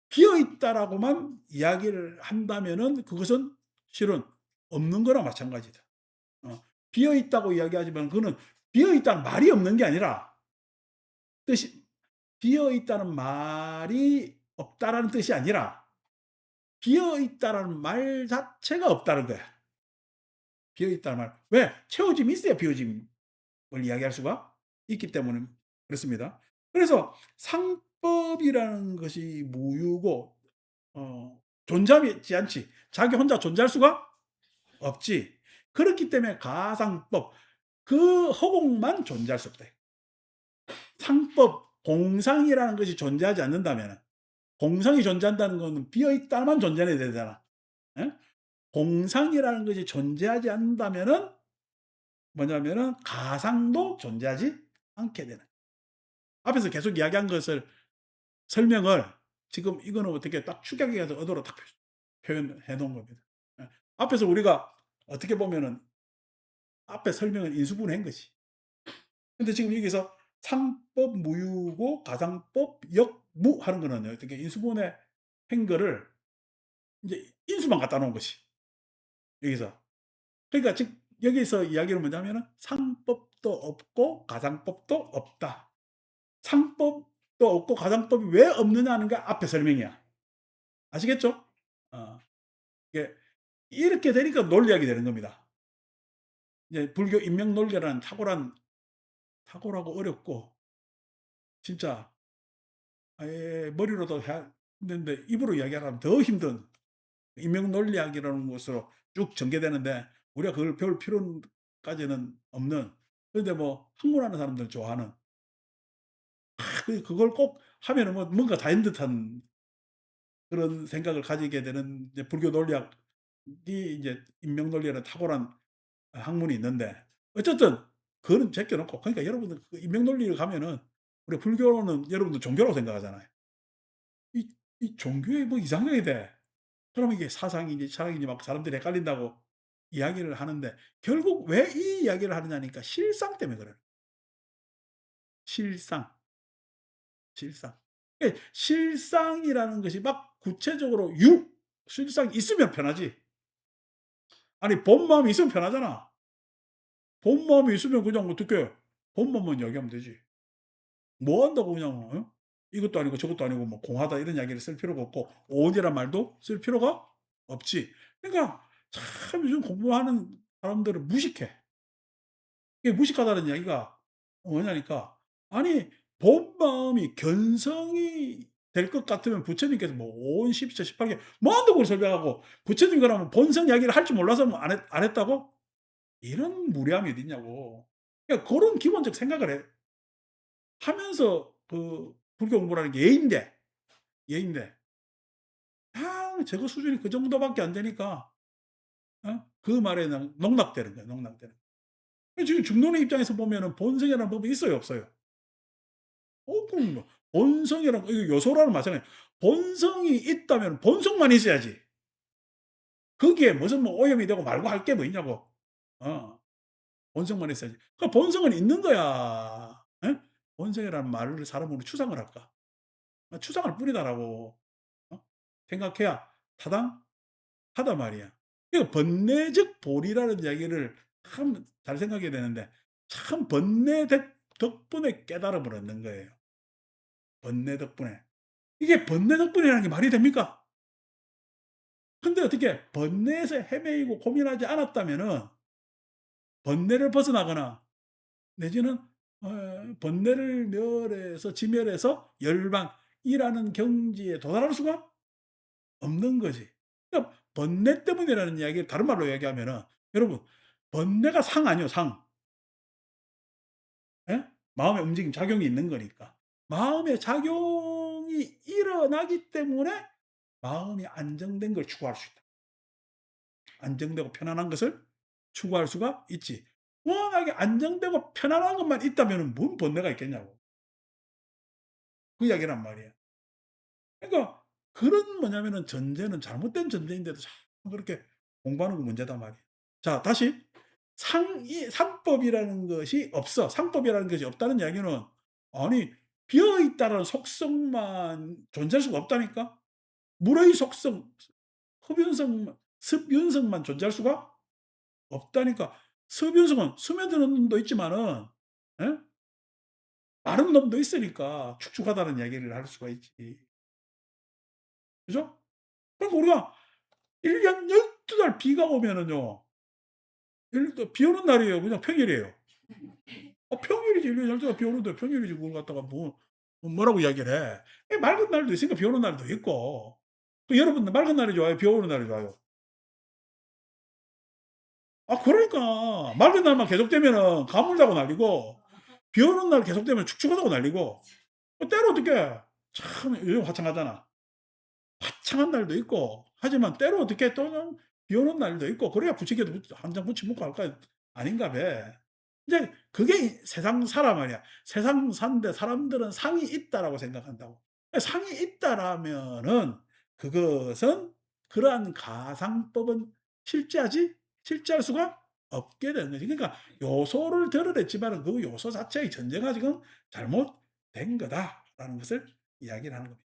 비어 있다라고만 이야기를 한다면은 그것은 실은 없는 거나 마찬가지다. 비어 있다고 이야기하지만 그거는 비어 있다는 말이 없는 게 아니라 뜻이 비어 있다는 말이 없다라는 뜻이 아니라 비어 있다라는 말 자체가 없다는 거야. 비어 있다는 말. 왜? 채워짐이 있어야 비어짐을 이야기할 수가 있기 때문에 그렇습니다. 그래서 상법이라는 것이 무유고 존재하지 않지. 자기 혼자 존재할 수가 없지. 그렇기 때문에 가상법 그 허공만 존재할 수 없다. 상법 공상이라는 것이 존재하지 않는다면은 공상이 존재한다는 거는 비어 있다만 존재해야 되잖아. 예? 공상이라는 것이 존재하지 않는다면은 뭐냐면은 가상도 존재하지 않게 되는. 앞에서 계속 이야기한 것을 설명을 지금 이거는 어떻게 딱 축약해서 의도로 딱 표현해 놓은 겁니다. 예. 앞에서 우리가 어떻게 보면은 앞에 설명을 인수분해한 것이. 근데 지금 여기서 상법 무유고 가상법 역무 하는 거는 어떻게 인수분해 한 거를 이제 인수만 갖다 놓은 것이. 여기서. 그러니까 즉 여기서 이야기는 뭐냐면은 상법도 없고 가상법도 없다. 상법도 없고 가상법이 왜 없느냐는 게 앞에 설명이야. 아시겠죠? 어. 이게 이렇게 되니까 논리학이 되는 겁니다. 이제 불교 인명 논리라는 탁월하고 어렵고 진짜 아예 머리로도 해야 되는데 입으로 이야기하면 더 힘든 인명 논리학이라는 것으로 쭉 전개되는데 우리가 그걸 배울 필요까지는 없는 그런데 뭐 학문하는 사람들 좋아하는 그걸 꼭 하면은 뭐 뭔가 다 한 듯한 그런 생각을 가지게 되는 이제 불교 논리학이 이제 인명 논리라는 탁월한 학문이 있는데 어쨌든 그거는 제껴 놓고 그러니까 여러분들 그 인명 논리를 가면은 우리 불교는 여러분들 종교라고 생각하잖아요. 이 종교에 뭐 이상하게 돼. 그러면 이게 사상인지 철학인지 막 사람들이 헷갈린다고 이야기를 하는데 결국 왜 이 이야기를 하느냐니까 실상 때문에 그래요. 실상, 실상. 예 실상이라는 것이 막 구체적으로 실상이 있으면 편하지. 아니 본 마음이 있으면 편하잖아. 본 마음이 있으면 그냥 어떻게 본 마음만 이야기하면 되지. 뭐 한다고 그냥 이것도 아니고 저것도 아니고 뭐 공하다 이런 이야기를 쓸 필요가 없고 오온이란 말도 쓸 필요가 없지. 그러니까 참 요즘 공부하는 사람들은 무식해. 이게 무식하다는 이야기가 뭐냐니까 아니 본 마음이 견성이 될 것 같으면 부처님께서 뭐 온 12처 18개 뭐 한다고 그걸 설명하고 부처님 그러면 본성 이야기를 할 줄 몰라서 뭐 안 했다고? 이런 무례함이 어딨냐고. 그러니까 고런 기본적 생각을 하면서 그 불교 공부라는 게 예인데 저거 수준이 그 정도밖에 안 되니까 그 말에 그냥 농락되는 거예요, 농락되는. 지금 중론의 입장에서 보면은 본성이라는 법이 있어요, 없어요? 그럼 뭐 본성이랑 이거 요소라는 마찬가지예요. 본성이 있다면 본성만 있어야지. 거기에 무슨 뭐 오염이 되고 말고 할 게 뭐 있냐고. 어 본성만 있어야지. 그 본성은 있는 거야. 본성이라는 말을 사람으로 추상을 할까? '추상일 뿐이다.'라고 생각해야 타당하단 말이야. 그러니까 번뇌적 도리라는 이야기를 참 잘 생각해야 되는데 참 번뇌 덕분에 깨달음을 얻는 거예요. 번뇌 덕분에. 이게 번뇌 덕분이라는 게 말이 됩니까? 근데 어떻게 번뇌에서 헤매이고 고민하지 않았다면은 번뇌를 벗어나거나 내지는 번뇌를 멸해서 지멸해서 열반이라는 경지에 도달할 수가 없는 거지. 그러니까 번뇌 때문이라는 이야기를 다른 말로 얘기하면은 여러분 번뇌가 상 아니요 상. 예? 마음의 움직임 작용이 있는 거니까. 마음의 작용이 일어나기 때문에 마음이 안정된 걸 추구할 수 있다. 안정되고 편안한 것을 추구할 수가 있지. 워낙에 안정되고 편안한 것만 있다면은 뭔 번뇌가 있겠냐고. 그 이야기란 말이에요. 그러니까 그런 뭐냐면은 전제는 잘못된 전제인데도 자꾸 그렇게 공부하는 거 문제단 말이에요. 자 다시 상법이라는 것이 없어. 상법이라는 것이 없다는 이야기는 아니 비어 있다라는 속성만 존재할 수가 없다니까. 물의 속성, 흡연성만 습윤성만 존재할 수가 없다니까. 습윤성은 스며드는 놈도 있지만은 예? 마른 놈도 있으니까 축축하다는 이야기를 할 수가 있지. 그죠? 그러니까 우리가 1년 12달 비가 오면은요. 예를 들어 비 오는 날이에요. 그냥 평일이에요. 평일이지. 1년 12달 비 오는데 평일이지 그걸 갖다가 뭐라고 이야기를 해. 맑은 날도 있으니까 비 오는 날도 있고. 또 여러분은 맑은 날이 좋아요? 비 오는 날이 좋아요? 그러니까 맑은 날만 계속되면은 가물다고 난리고 비 오는 날 계속되면 축축하다고 난리고 때로 어떡해. 참 요즘 화창하잖아. 화창한 날도 있고 하지만 때로 어떻게 또는 비 오는 날도 있고 그래야 부치게도 한 장 붙여 먹고 할 거 아닌가 봐. 이제 그게 세상 사람 아니야. 세상 사는데 사람들은 상이 있다라고 생각한다고. 상이 있다라면은 그것은 그러한 가상법은 실제할 수가 없게 되는 거지. 그러니까 요소를 드러냈지만은 그 요소 자체의 전제가 지금 잘못된 거다라는 것을 이야기를 하는 겁니다.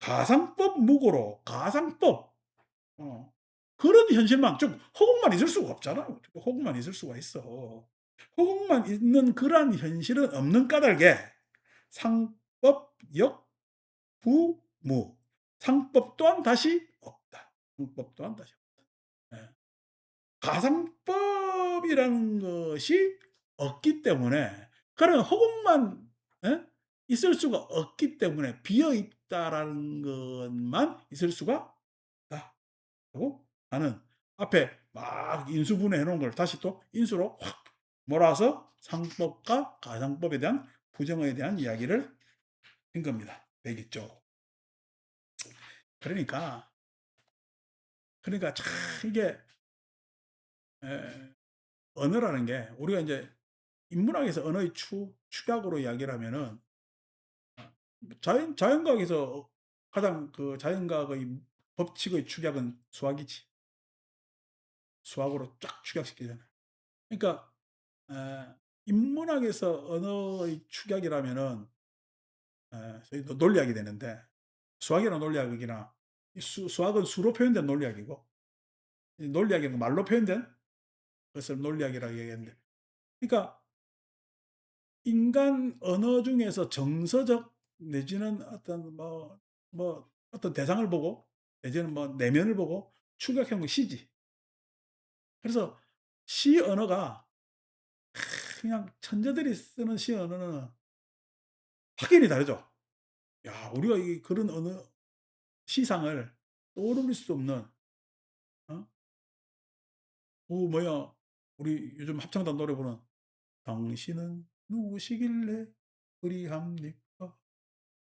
가상법 무고로 가상법 어 그런 현실만 좀 허공만 있을 수가 없잖아요. 허공만 있을 수가 있어. 허공만 있는 그러한 현실은 없는 까닭에 상법, 역, 부, 무. 상법 또한 다시 없다. 상법 또한 다시 없다. 예. 가상법이라는 것이 없기 때문에 그런 허공만 예? 있을 수가 없기 때문에 비어 있다라는 것만 있을 수가 없다고 하는 앞에 막 인수분해해 놓은 걸 다시 또 인수로 확 몰아서 상법과 가상법에 대한 부정에 대한 이야기를 한 겁니다. 되겠죠. 그러니까 참 이게 에, 언어라는 게 우리가 이제 인문학에서 언어의 축약으로 이야기를 하면은 자연과학에서 가장 그 자연과학의 법칙의 축약은 수학이지. 수학으로 쫙 축약시키잖아요. 그러니까 인문학에서 언어의 축약이라면은 저희 논리학이 되는데 수학이나 논리학이나 수학은 수로 표현된 논리학이고 이 논리학은 말로 표현된 것을 논리학이라고 얘기하는데 그러니까 인간 언어 중에서 정서적 내지는 어떤 어떤 대상을 보고 내지는 내면을 보고 추격한 건 시지. 그래서 시 언어가 그냥 천재들이 쓰는 시 언어는 확연히 다르죠. 야, 우리가 이 그런 언어 시상을 떠오를 수 없는 어? 뭐야 우리 요즘 합창단 노래 부르는 당신은 누구시길래 그리합니까?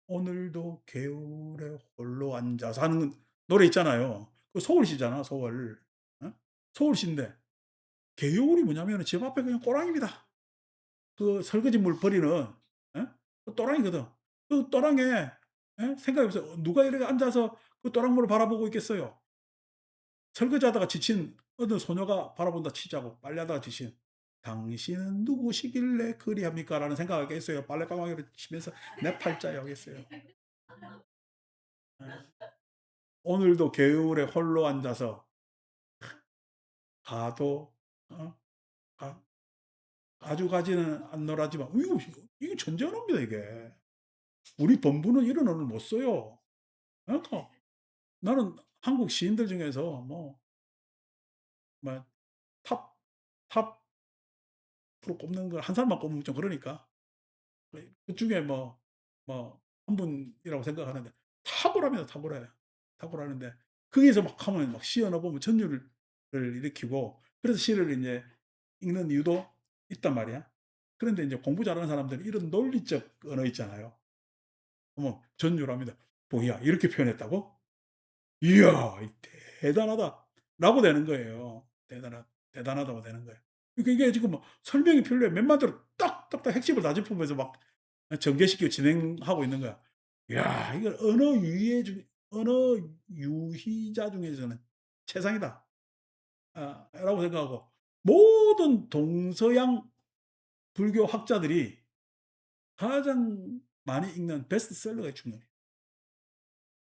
오늘도 개울에 홀로 앉아서 하는 노래 있잖아요. 그 서울시잖아, 서울. 어? 서울시인데 개울이 뭐냐면 집 앞에 그냥 꼬랑입니다. 그 설거지물 버리는 그 또랑이거든. 그 또랑에 생각해 보세요. 누가 이렇게 앉아서 그 또랑물을 바라보고 있겠어요. 설거지하다가 지친 어떤 소녀가 바라본다 치자고 빨래하다가 지친. '당신은 누구시길래 그리합니까?'라는 생각하겠어요. 빨랫방망이로 치면서 내 팔자에 하겠어요. 예. 오늘도 겨울에 홀로 앉아서 가도 어 가 가주 가지는 않노라지만 이거 천재언어입니다 이게. 우리 본부는 이런 언어를 못 써요. 그러니까 나는 한국 시인들 중에서 뭐 탑 탑 프로 꼽는 걸 한 사람만 꼽으면 좀 그러니까 그중에 한 분이라고 생각하는데 탁월합니다, 탁월해. 탁월하는데 거기서 막 하면 막 시 언어 보면 전율을 일으키고 그래서 시를 인제 읽는 이유도 있단 말이야. 그런데 인제 공부 잘하는 사람들은 이런 논리적 언어 있잖아요. 어머 전율합니다. "뭐야 이렇게 표현했다고? 이야 이 대단하다."라고 되는 거예요. 대단하다고 되는 거예요. 그러니까 이게 지금 뭐 설명이 필요해. 몇 마디로 딱딱딱 핵심을 다 짚으면서 막 전개시키고 진행하고 있는 거야. 야 이거 언어 유희자 중에서는 최상이다. 라고 생각하고 모든 동서양 불교 학자들이 가장 많이 읽는 베스트셀러가 이 중론이에요.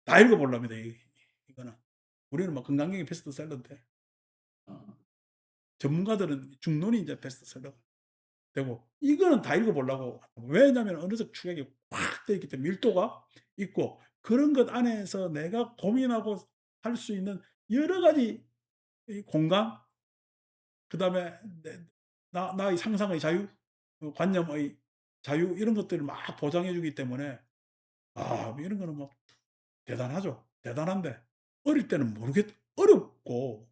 다 읽어 보랍니다 이거는. 우리는 뭐 건강경이 베스트셀러인데 어 전문가들은 중론이 인제 베스트셀러가 되고 이거는 다 읽어 보려고. 왜냐하면 언어적 축약이 확 돼 있기 때문에 밀도가 있고 그런 것 안에서 내가 고민하고 할 수 있는 여러 가지 이 공간 그다음에 나의 상상의 자유 관념의 자유 이런 것들을 막 보장해 주기 때문에 이런 거는 뭐 대단하죠. 대단한데 어릴 때는 어렵고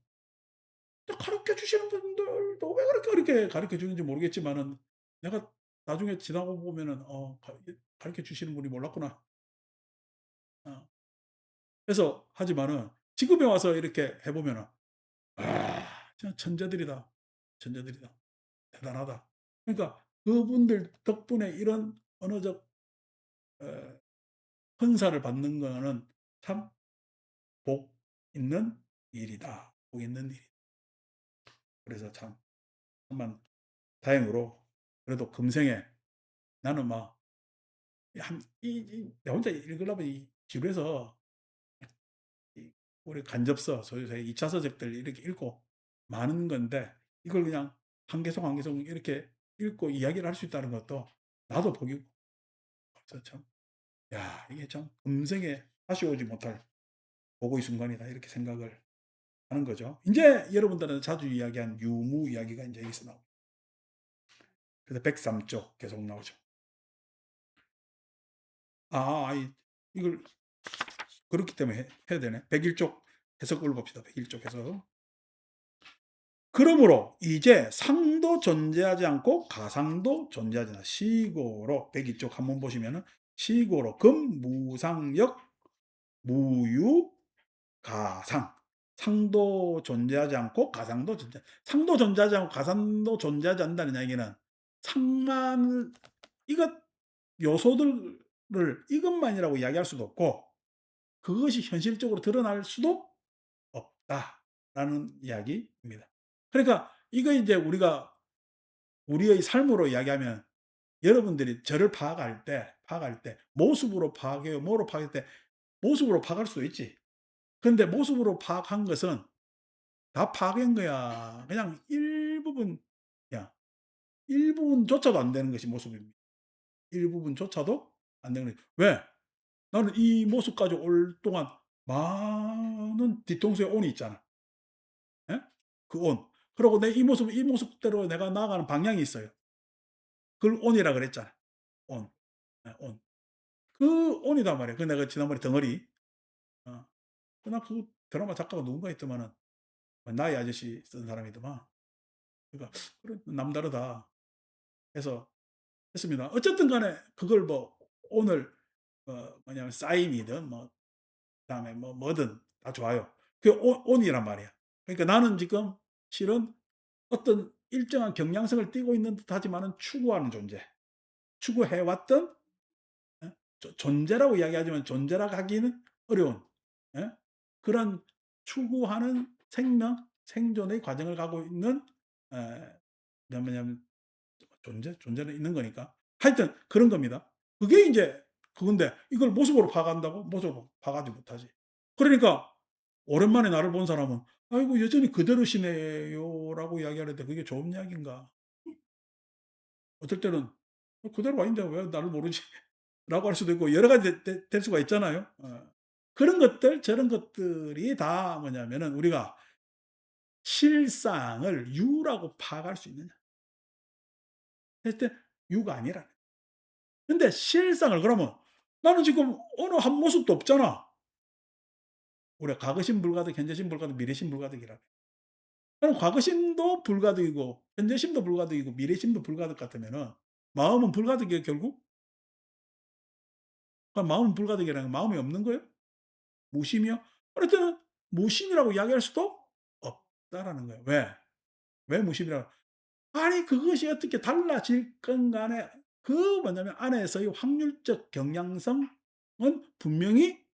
또 가르쳐 주시는 분들도 왜 그렇게 어렵게 가르쳐 주는지 모르겠지만은 내가 나중에 지나고 보면은 '가르쳐 주시는 분이 몰랐구나.' 어 그래서 하지만은 지금에 와서 이렇게 해 보면은 '진짜 천재들이다. 천재들이다. 대단하다.' 그러니까 그분들 덕분에 이런 언어적 어 헌사를 받는 거는 참 '복 있는 일이다. 복 있는 일이다.' 그래서 참 천만 다행으로 그래도 금생에 나는 막 한 내 혼자 읽으려면 이 집에서 이 우리 간접서 소위 2차 서적들 이렇게 읽고 많은 건데 이걸 그냥 한 개송, 한 개송 이렇게 읽고 이야기를 할 수 있다는 것도 나도 복이고 그래서 참 '야 이게 참 금생에 다시 오지 못할 복의 순간이다.' 이렇게 생각을 하는 거죠. 인제 여러분들은 자주 이야기한 유무 이야기가 인제 여기서 나옵니다. 그래서 103쪽 계속 나오죠. 이 이걸 그렇기 때문에 해야 되네. 101쪽 해석을 봅시다. 101쪽 해석. 그러므로 이제 상도 존재하지 않고 가상도 존재하지 않아. 시고로 102쪽 한번 보시면은 시고로 금무상역 무유가상. 상도 존재하지 않고 가상도 상도 존재하지 않고 가상도 존재하지 않는다는 이야기는 상만 이것 요소들을 이것만이라고 이야기할 수도 없고 그것이 현실적으로 드러날 수도 없다라는 이야기입니다. 그러니까 이거 이제 우리가 우리의 삶으로 이야기하면 여러분들이 저를 파악할 때 모습으로 파악해요. 뭐로 파악할 때 모습으로 파악할 수도 있지. 그런데 모습으로 파악한 것은 다 파악한 거야. 그냥 일부분야. 일부분조차도 안 되는 것이 모습입니다. 일부분조차도 안 되는 거지. 왜? 나는 이 모습까지 올 동안 많은 뒤통수에 온이 있잖아. 예? 그 온. 그리고 내 이 모습대로 내가 나아가는 방향이 있어요. 그걸 온이라 그랬잖아. 온. 온. 그 온이단 말이야. 그 내가 지난번에 덩어리. 어. 나 그 드라마 작가가 누군가 있더만은 나의 아저씨 쓴 사람이더만. 그러니까 '그래 남다르다.' 해서 했습니다. 어쨌든 간에 그걸 뭐 오늘 뭐냐면 사인이든 그다음에 뭐든 다 좋아요. 그게 온이란 말이야. 그러니까 나는 지금 실은 어떤 일정한 경량성을 띠고 있는 듯하지만은 추구하는 존재. 추구해 왔던 존재라고 이야기하지만 존재라고 하기는 어려운 예? 그런 추구하는 생존의 과정을 가고 있는 에 뭐냐면 존재는 있는 거니까. 하여튼 그런 겁니다. 그게 인제 그건데 이걸 모습으로 파악한다고? 모습으로 파악하지 못하지. 그러니까 오랜만에 나를 본 사람은 "아이고 여전히 그대로시네요."라고 이야기하는데 그게 좋은 이야기인가? 어떨 때는 그대로 아닌데 왜 나를 모르지?"라고 할 수도 있고 여러 가지 될 수가 있잖아요. 그런 것들 저런 것들이 다 뭐냐면은 우리가 실상을 유라고 파악할 수 있느냐 했을 때 유가 아니라는. 근데 실상을 그러면 나는 지금 어느 한 모습도 없잖아. 우리가 과거심 불가득, 현재심 불가득, 미래심 불가득이라. 그럼 과거심도 불가득이고 현재심도 불가득이고 미래심도 불가득 같으면은 마음은 불가득이에요 결국? 그럼 마음은 불가득이라는 건 마음이 없는 거예요? 무심이요? 그랬더니 무심이라고 이야기할 수도 없다라는 거예요. 왜? 왜 무심이라 아니 그것이 어떻게 달라질 건 간에 그 뭐냐면 안에서의 확률적 경향성은 분명히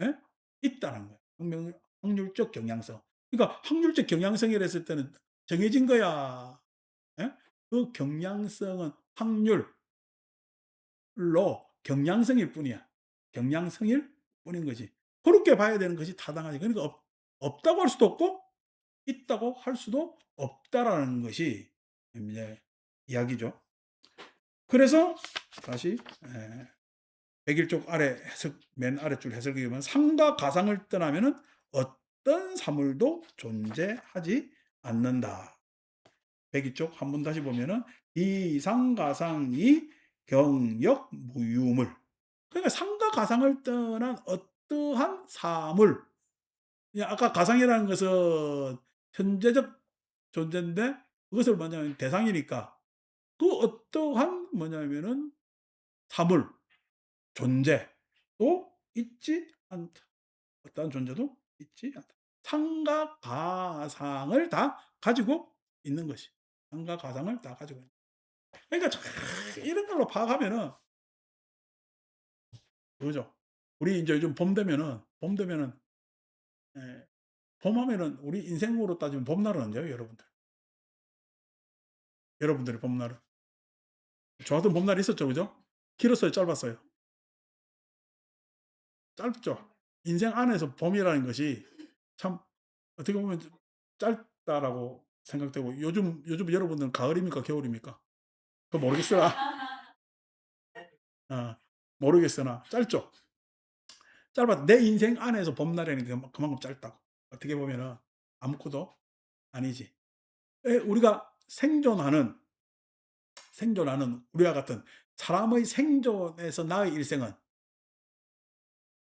예? 있다는 거예요. 확률적 경향성. 그러니까 확률적 경향성이라 했을 때는 정해진 거야. 예? 그 경향성은 확률로 경향성일 뿐이야. 경향성일 뿐인 거지. 그렇게 봐야 되는 것이 타당하지. 그러니까 없다고 할 수도 없고 있다고 할 수도 없다라는 것이 이제 이야기죠. 그래서 다시 101쪽 아래 해석 맨 아래줄 해석에 보면 상과 가상을 떠나면은 어떤 사물도 존재하지 않는다. 102쪽 한번 다시 보면은 이상가상이 경역 무유물. 그러니까 상과 가상을 떠난 어떠한 사물. 아까 가상이라는 것은 현재적 존재인데 그것을 뭐냐면 대상이니까 그 어떠한 뭐냐면은 사물, 존재도 있지 않다. 어떠한 존재도 있지 않다. 상과 가상을 다 가지고 있는 것이. 상과 가상을 다 가지고 있는. 그러니까 이런 걸로 파악하면은 그거죠. 우리 인제 요즘 봄 되면은 예 봄하면은 우리 인생으로 따지면 봄날은 언제예요 여러분들? 여러분들의 봄날은? 저 같은 봄날이 있었죠. 그죠? 길었어요? 짧았어요? 짧죠. 인생 안에서 봄이라는 것이 참 어떻게 보면 좀 짧다라고 생각되고 요즘 여러분들은 가을입니까 겨울입니까? 그거 모르겠으나 어 모르겠으나 짧죠. 짧아 내 인생 안에서 봄날이라는 게 그만큼 짧다고. 어떻게 보면은 아무것도 아니지. 예 우리가 생존하는 우리와 같은 사람의 생존에서 나의 일생은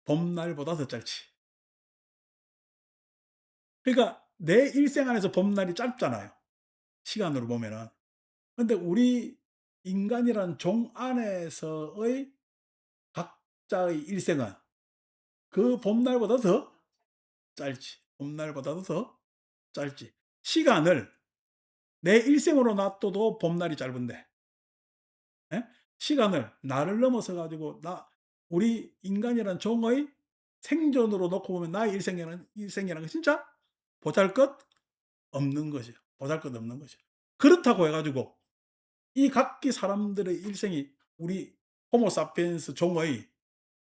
봄날보다 더 짧지. 그러니까 내 일생 안에서 봄날이 짧잖아요, 시간으로 보면은. 근데 우리 인간이라는 종 안에서의 각자의 일생은 그 봄날보다 더 짧지. 봄날보다도 더 짧지. 시간을 내 일생으로 놔둬도 봄날이 짧은데 예? 시간을 나를 넘어서 가지고 우리 인간이라는 종의 생존으로 놓고 보면 나의 일생이라는 건 진짜 보잘것없는 것이에요. 보잘것없는 것이에요. 그렇다고 해 가지고 이 각기 사람들의 일생이 우리 호모 사피엔스 종의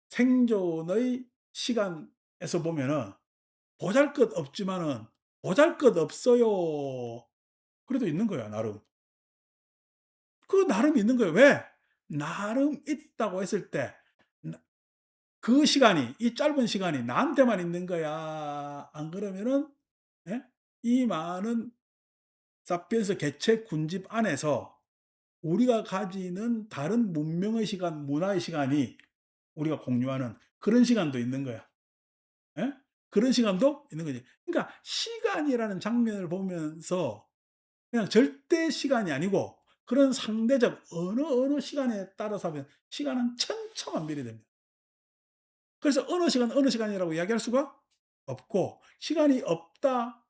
생존의 시간에서 보면은 보잘것없지만은 보잘것없어요. 그래도 있는 거야 나름. 그 나름 있는 거예요. 왜? 나름 있다고 했을 때 그 시간이 이 짧은 시간이 나한테만 있는 거야. 안 그러면은 예? 이 많은 사피엔스 개체 군집 안에서 우리가 가지는 다른 문명의 시간, 문화의 시간이 우리가 공유하는 그런 시간도 있는 거야. 예? 그런 시간도 있는 거지. 그러니까 시간이라는 장면을 보면서 그냥 절대 시간이 아니고 그런 상대적 어느 시간에 따라서 하면 시간은 천차만별이 됩니다. 그래서 어느 시간이라고 이야기할 수가 없고 시간이 없다.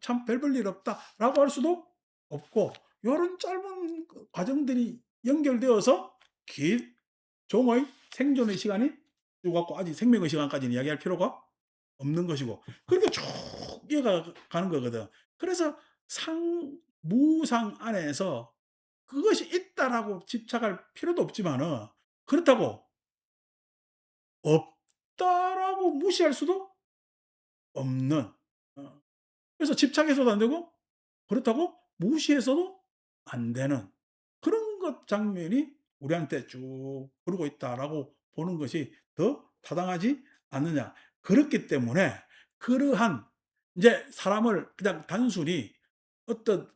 참 별 볼 일 없다라고 할 수도 없고 요런 짧은 그 과정들이 연결되어서 긴 종의 생존의 시간이 여 갖고 아직 생명의 시간까지는 이야기할 필요가 없는 것이고 그렇게 쭉 이어가 가는 거거든. 그래서 상 무상 안에서 그것이 있다라고 집착할 필요도 없지만은 그렇다고 없다라고 무시할 수도 없는, 어 그래서 집착해서도 안 되고 그렇다고 무시해서도 안 되는 그런 것 장면이 우리한테 쭉 흐르고 있다라고 보는 것이 더 타당하지 않느냐. 그렇기 때문에 그러한 인제 사람을 그냥 단순히 어떤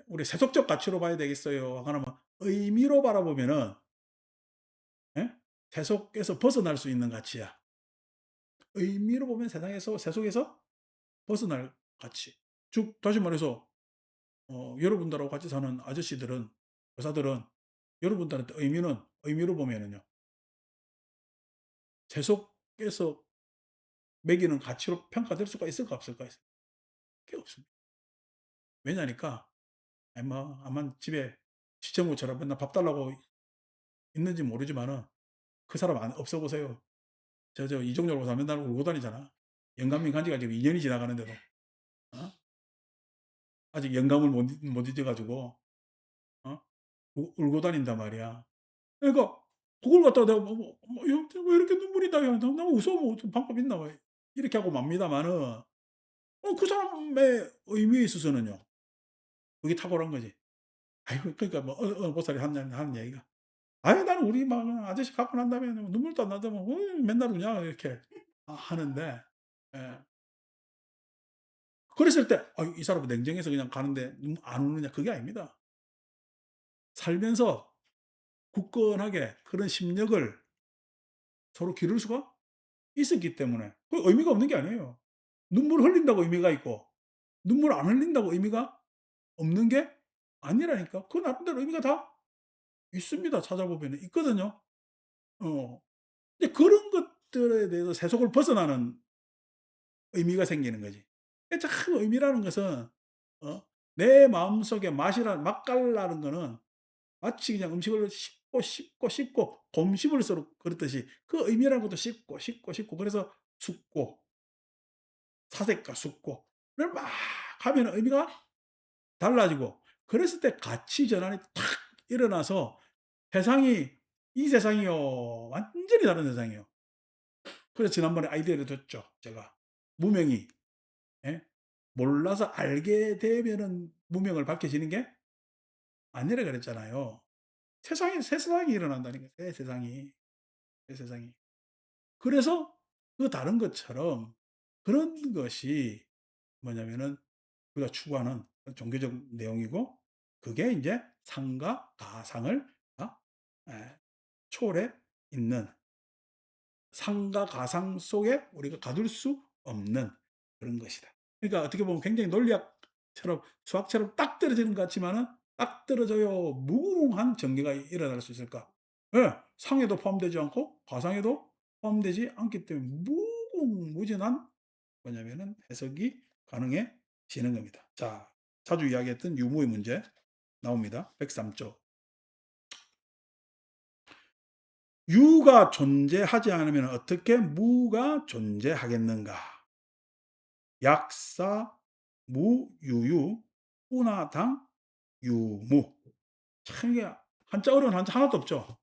우리 세속적 가치로 봐야 되겠어요? 하나면 의미로 바라보면은, 예? 세속에서 벗어날 수 있는 가치야. 의미로 보면 세상에서 세속에서 벗어날 가치. 즉 다시 말해서 여러분들하고 같이 사는 아저씨들은, 여사들은 여러분들한테 의미로 보면은요, 세속에서 매기는 가치로 평가될 수가 있을까 없을까? 그게 없습니다. 왜냐니까 아마 집에 시처모처럼 맨날 밥 달라고 있는지 모르지만은 그 사람 안 없어 보세요. 이종렬 고사 맨날 울고 다니잖아. 영감님 간 지가 지금 2 년이 지나가는데도 어? 아직 영감을 못 잊어 가지고 어? 우 울고 다닌단 말이야. 그러니까 그걸 갖다가 내가 "야 왜 이렇게 눈물이 나요. 나 웃어 뭐 좀 방법 있나." 뭐 이렇게 하고 맙니다마는 그 사람의 의미에 있어서는요, 그게 탁월한 거지. 아이고 그러니까 뭐 보살이 하는 얘기가 "아이 나는 우리 막 아저씨 갖고 난 다음에 눈물도 안 나더만 맨날 우냐." 이렇게 하는데, 예. 그랬을 때 '아유 이 사람은 냉정해서 그냥 가는데 안 우느냐.' 그게 아닙니다. 살면서 굳건하게 그런 심력을 서로 기를 수가 있었기 때문에 그 의미가 없는 게 아니에요. 눈물 흘린다고 의미가 있고 눈물 안 흘린다고 의미가 없는 게 아니라니까. 그 나름대로 의미가 다 있습니다. 찾아보면은 있거든요. 어. 근데 그런 것들에 대해서 세속을 벗어나는 의미가 생기는 거지. 참 의미라는 것은 내 마음속에 맛깔나는 거는 마치 그냥 음식을 씹고 곰 씹을수록 그렇듯이 그 의미라는 것도 씹고 그래서 숙고, 사색과 숙고 를 막 하면 의미가 달라지고, 그랬을 때 가치 전환이 탁 일어나서 세상이 이 세상이요. 완전히 다른 세상이에요. 그래서 지난번에 아이디어를 줬죠, 제가. 무명이, 예? 몰라서 알게 되면은 무명을 밝혀지는 게 아니라 그랬잖아요. 새 세상이 일어난다니까요, 새 세상이. 새 세상이. 그래서 그 다른 것처럼 그런 것이 뭐냐면은 우리가 추구하는 그런 종교적 내용이고, 그게 인제 상과 가상을 다 초월해 있는, 상과 가상 속에 우리가 가둘 수 없는 그런 것이다. 그러니까 어떻게 보면 굉장히 논리학처럼 수학처럼 딱 떨어지는 것 같지만은 딱 떨어져요 무궁한 전개가 일어날 수 있을까? 예. 상에도 포함되지 않고 가상에도 포함되지 않기 때문에 무궁무진한 뭐냐면은 해석이 가능해지는 겁니다. 자, 자주 이야기했던 유무의 문제 나옵니다. 103쪽. 유가 존재하지 않으면 어떻게 무가 존재하겠는가? 약사 무유유 뿌나당 유무. 참 이게 한자 어려운 한자 하나도 없죠.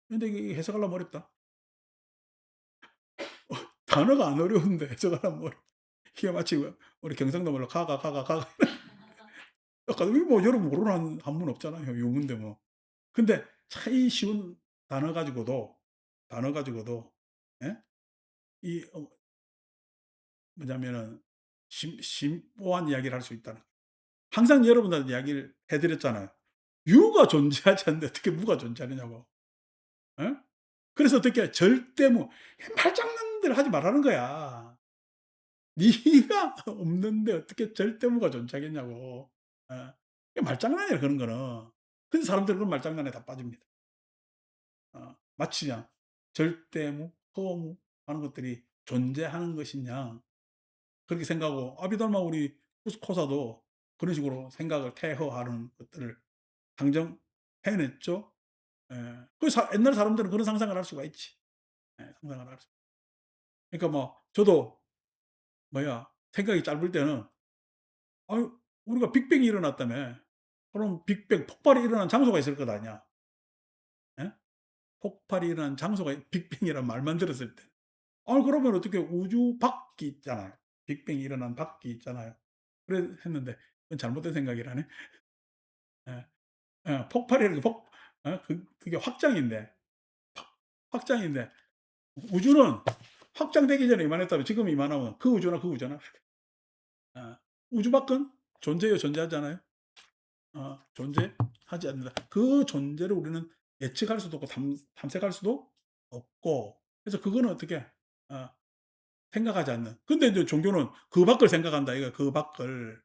근데 이게 해석하려면 어렵다. 단어가 안 어려운데 해석하려면 이게 마치 우리 경상도 말로 가가 약간 이거 뭐 여러분 모르는 한문 없잖아요. 유문인데 뭐. 근데 참 이 쉬운 단어 가지고도 예? 이 뭐냐면은 심오한 이야기를 할 수 있다는 거. 항상 여러분들한테 이야기를 해 드렸잖아요. 유가 존재하지 않는데 어떻게 무가 존재하느냐고. 예? 그래서 어떻게 절대무 말장난들 하지 말라는 거야. 네가 없는데 어떻게 절대무가 존재하겠냐고. 예. 이게 말장난이야 그런 거는. 근데 사람들은 그런 말장난에 다 빠집니다. 마치 그냥 절대무, 허무 하는 것들이 존재하는 것이냐 그렇게 생각하고, 아비달마 우리 코사도 그런 식으로 생각을 퇴허하는 것들을 상정해냈죠. 예. 그 옛날 사람들은 그런 상상을 할 수가 있지. 예, 상상을 할 수. 그러니까 뭐 저도 뭐야 생각이 짧을 때는 아유 우리가 빅뱅이 일어났다며. 그럼 빅뱅 폭발이 일어난 장소가 있을 것 아니야. 예? 폭발이 일어난 장소가 빅뱅이란 말만 들었을 때. 아니 그러면 어떻게 우주 밖이 있잖아요. 빅뱅이 일어난 밖이 있잖아요. 그래 했는데 그건 잘못된 생각이라네. 예. 예. 폭발이라는 게 그게 확장인데 확장인데 우주는 확장되기 전에 이만했다면 지금 이만하면 그 우주나 그 우주나. 아. 우주 밖은 존재요 존재하지 않아요? 존재하지 않는다. 그 존재를 우리는 예측할 수도 없고 탐색할 수도 없고 그래서 그거는 어떻게 어 생각하지 않는. 근데 이제 종교는 그 밖을 생각한다 이거야. 그 밖을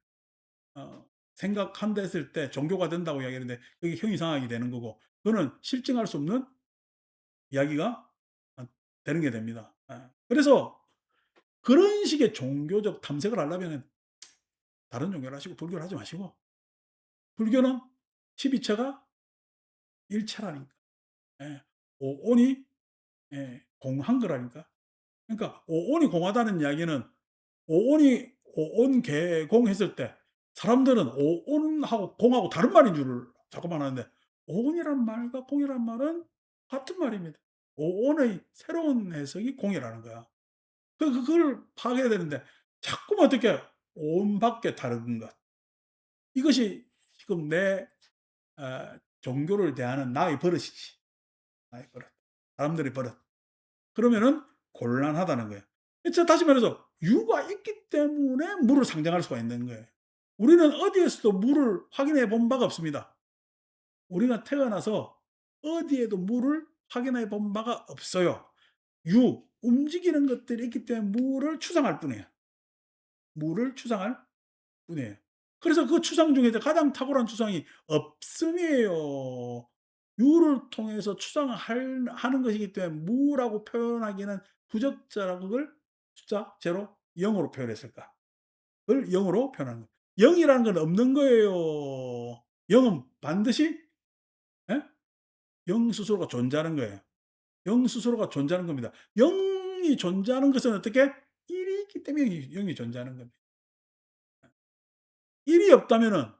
생각한다 했을 때 종교가 된다고 이야기하는데 그게 형이상학이 되는 거고 그거는 실증할 수 없는 이야기가 되는 게 됩니다. 그래서 그런 식의 종교적 탐색을 하려면은 다른 종교를 하시고 불교를 하지 마시고 불교는 12처가 일체라니까. 예. 오온이 공한 거라니까. 그러니까 오온이 공하다는 이야기는 오온이 오온개공했을 때 사람들은 오온하고 공하고 다른 말인 줄을 자꾸만 하는데 오온이란 말과 공이란 말은 같은 말입니다. 오온의 새로운 해석이 공이라는 거야. 그걸 파악해야 되는데 자꾸만 어떻게 오온밖에 다른 것. 이것이 지금 내 종교를 대하는 나의 버릇이지. 나의 버릇. 사람들의 버릇. 그러면은 곤란하다는 거예요. 자 다시 말해서 유가 있기 때문에 물을 상정할 수가 있는 거예요. 우리는 어디에서도 물을 확인해 본 바가 없습니다. 우리가 태어나서 어디에도 물을 확인해 본 바가 없어요. 움직이는 것들이 있기 때문에 물을 추상할 뿐이에요. 물을 추상할 뿐이에요. 그래서 그 추상 중에서 가장 탁월한 추상이 없음이에요. 유를 통해서 하는 것이기 때문에 무라고 표현하기는 부적절하고 그걸 숫자 제로 0 으로 표현했을까? 그걸 0 으로 표현하는 거예요. 0 이라는 건 없는 거예요. 0은 반드시 예? 0 스스로가 존재하는 거예요. 0 스스로가 존재하는 겁니다. 0이 존재하는 것은 어떻게? 1이 있기 때문에 0이 존재하는 겁니다. 1이 없다면은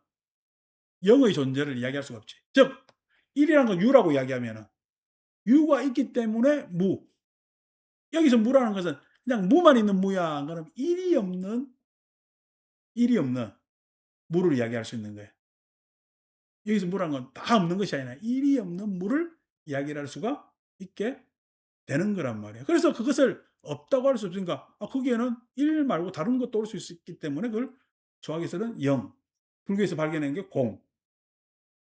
0의 존재를 이야기할 수가 없지. 즉 1 이라는 건 유라고 이야기하면은 유가 있기 때문에 무. 여기서 무라는 것은 그냥 무만 있는 무야. 그럼 1이 없는 무를 이야기할 수 있는 거예요. 여기서 무라는 건 다 없는 것이 아니라 1이 없는 무를 이야기를 할 수가 있게 되는 거란 말이에요. 그래서 그것을 없다고 할 수 없으니까 거기에는 1 말고 다른 것도 올 수 있기 때문에 그걸 조학에서는 0, 불교에서 발견한 게 공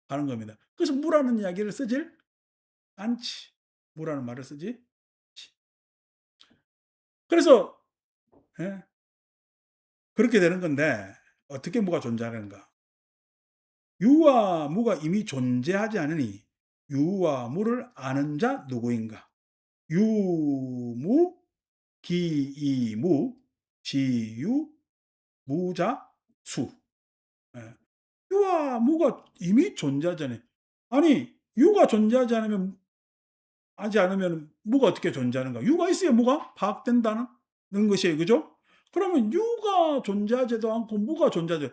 하는 겁니다. 그래서 무라는 이야기를 쓰질 않지. 무라는 말을 쓰지 않지. 그래서 예, 그렇게 되는 건데 어떻게 무가 존재하는가? 유와 무가 이미 존재하지 않으니 유와 무를 아는 자 누구인가? 유무, 기이무, 지유, 무자수. 예. 유와 무가 이미 존재하지 않아요. 아니 유가 존재하지 않으면 하지 않으면 무가 어떻게 존재하는가? 유가 있어야 무가 파악된다는 것이에요. 그죠? 그러면 유가 존재하지도 않고 무가 존재하지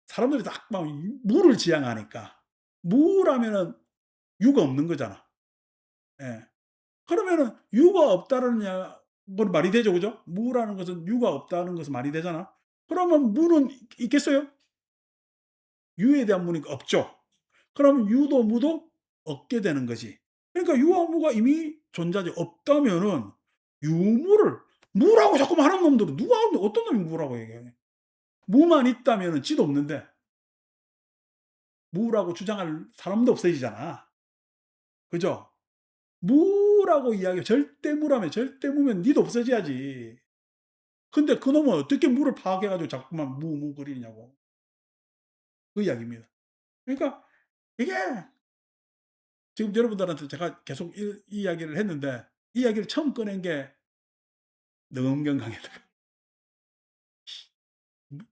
사람들이 딱 막 무를 지향하니까 무라면은 유가 없는 거잖아. 예. 그러면은 유가 없다는 건 말이 되죠. 그죠? 무라는 것은 유가 없다는 것은 말이 되잖아. 그러면 무는 있겠어요? 유에 대한 무는 없죠. 그러면 유도 무도 없게 되는 거지. 그러니까 유와 무가 이미 존재하지 없다면은 유무를 무라고 자꾸만 하는 놈들은 누가 어떤 놈이 무라고 얘기해. 무만 있다면은 지도 없는데 무라고 주장할 사람도 없어지잖아. 그죠? 무라고 이야기 절대무라며 절대무면 니도 없어져야지. 근데 그놈은 어떻게 무를 파악해 가지고 자꾸만 무거리냐고. 그 이야기입니다. 그러니까 이게 지금 여러분들한테 제가 계속 이 이야기를 했는데 이 이야기를 처음 꺼낸 게 능엄경 강의다.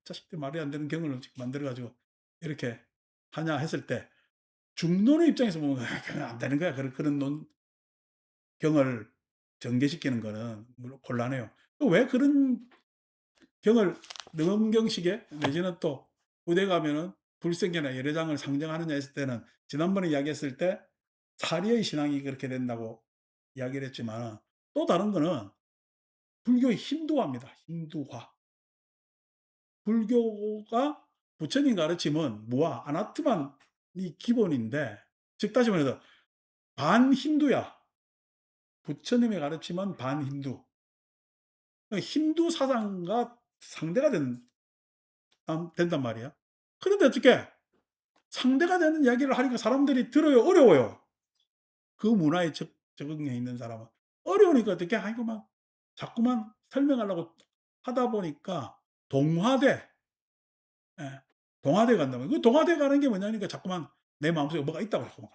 자식들 말이 안 되는 경을 만들어 가지고 이렇게 하냐 했을 때 중론의 입장에서 보면 안 되는 거야. 그런 논경을 전개시키는 거는 물론 곤란해요. 또 왜 그런 경을 능엄경식의 내지는 또 부대 가면은 불생계나 열애장을 상징하느냐 했을 때는 지난번에 이야기했을 때 사리의 신앙이 그렇게 된다고 이야기를 했지만은 또 다른 거는 불교의 힌두화입니다. 힌두화. 불교가 부처님 가르침은 무아, 아나트만이 기본인데 즉 다시 말해서 반힌두야. 부처님의 가르침은 반힌두. 힌두 사상과 상대가 된단 말이야. 그런데 어떻게 상대가 되는 이야기를 하니까 사람들이 들어요. 어려워요. 그 문화에 적응해 있는 사람은. 어려우니까 어떻게 아이고 막 자꾸만 설명하려고 하다 보니까 동화돼. 예. 동화돼 간다고. 그 동화돼 가는 게 뭐냐니까 자꾸만 내 마음속에 뭐가 있다고 자꾸만.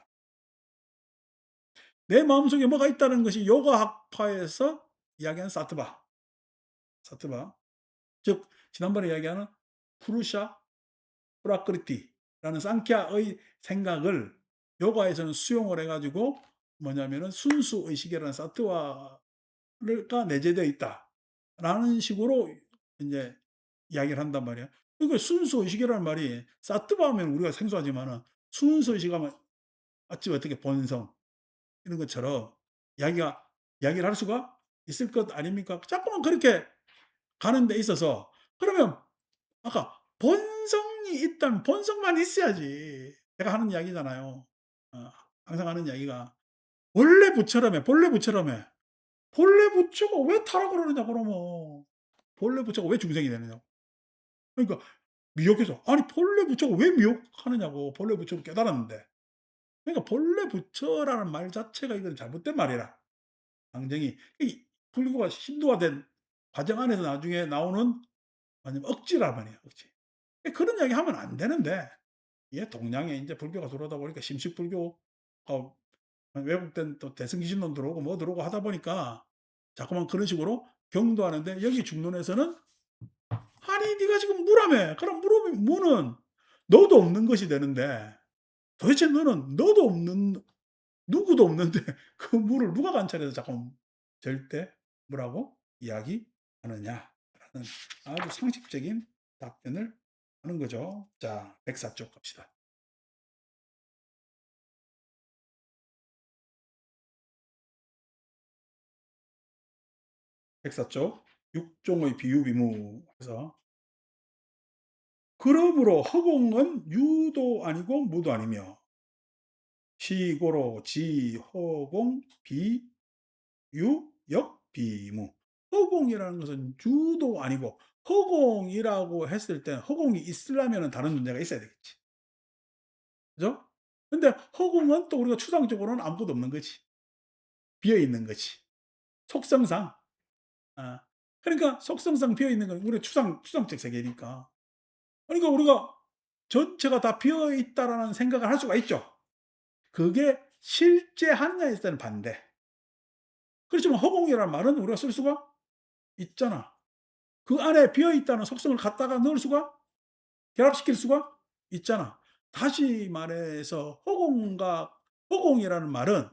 내 마음속에 뭐가 있다는 것이 요가 학파에서 이야기하는 사트바. 즉 지난번에 이야기하는 푸루샤 프라크리티라는 상ಖ್야의 생각을 요가에서는 수용을 해 가지고 뭐냐면은 순수 의식이라는 사트와가 내재되어 있다라는 식으로 인제 이야기를 한단 말이야. 그러니까 순수 의식이라는 말이 사트바 하면 우리가 생소하지만은 순수 의식하면 마치 어떻게 본성 이런 것처럼 이야기가 이야기를 할 수가 있을 것 아닙니까? 자꾸만 그렇게 가는 데 있어서 그러면 아까 본성이 있다면 본성만 있어야지. 제가 하는 이야기잖아요. 항상 하는 이야기가 "원래 부처라며, 본래 부처라며." 본래 부처가 왜 타락을 하느냐 그러면. 본래 부처가 왜 중생이 되느냐고. 그러니까 미혹해서 아니 본래 부처가 왜 미혹하느냐고. 본래 부처를 깨달았는데. 그러니까 본래 부처라는 말 자체가 이건 잘못된 말이라. 강정이 이 불교가 신도화된 과정 안에서 나중에 나오는 아니면 억지란 말이에요, 억지. 그런 이야기 하면 안 되는데 예 동양에 인제 불교가 들어오다 보니까 심식불교가 왜곡된 또 대승신론 들어오고 뭐 들어오고 하다 보니까 자꾸만 그런 식으로 경도하는데 여기 중론에서는 "아니 네가 지금 무라며. 그럼 무는 너도 없는 것이 되는데 도대체 너는 너도 없는 누구도 없는데 그 무를 누가 관찰해서 자꾸 절대 무라고 이야기하느냐?"라는 아주 상식적인 답변을 하는 거죠. 자, 백사 쪽 갑시다. 백사 쪽 육종의 비유비무해서 그러므로 허공은 유도 아니고 무도 아니며 시고로 지허공 비유 역비무. 허공이라는 것은 유도 아니고 허공이라고 했을 때 허공이 있으려면은 다른 존재가 있어야 되겠지. 그죠? 근데 허공은 또 우리가 추상적으로는 아무것도 없는 거지. 비어 있는 거지. 속성상. 아. 그러니까 속성상 비어 있는 건 우리가 추상적 세계니까. 그러니까 우리가 '전체가 다 비어 있다.'라는 생각을 할 수가 있죠. 그게 실제하느냐에 따른 반대. 그렇지만 허공이라는 말은 우리가 쓸 수가 있잖아. 그 안에 비어 있다는 속성을 갖다가 넣을 수가 결합시킬 수가 있잖아. 다시 말해서 허공이라는 말은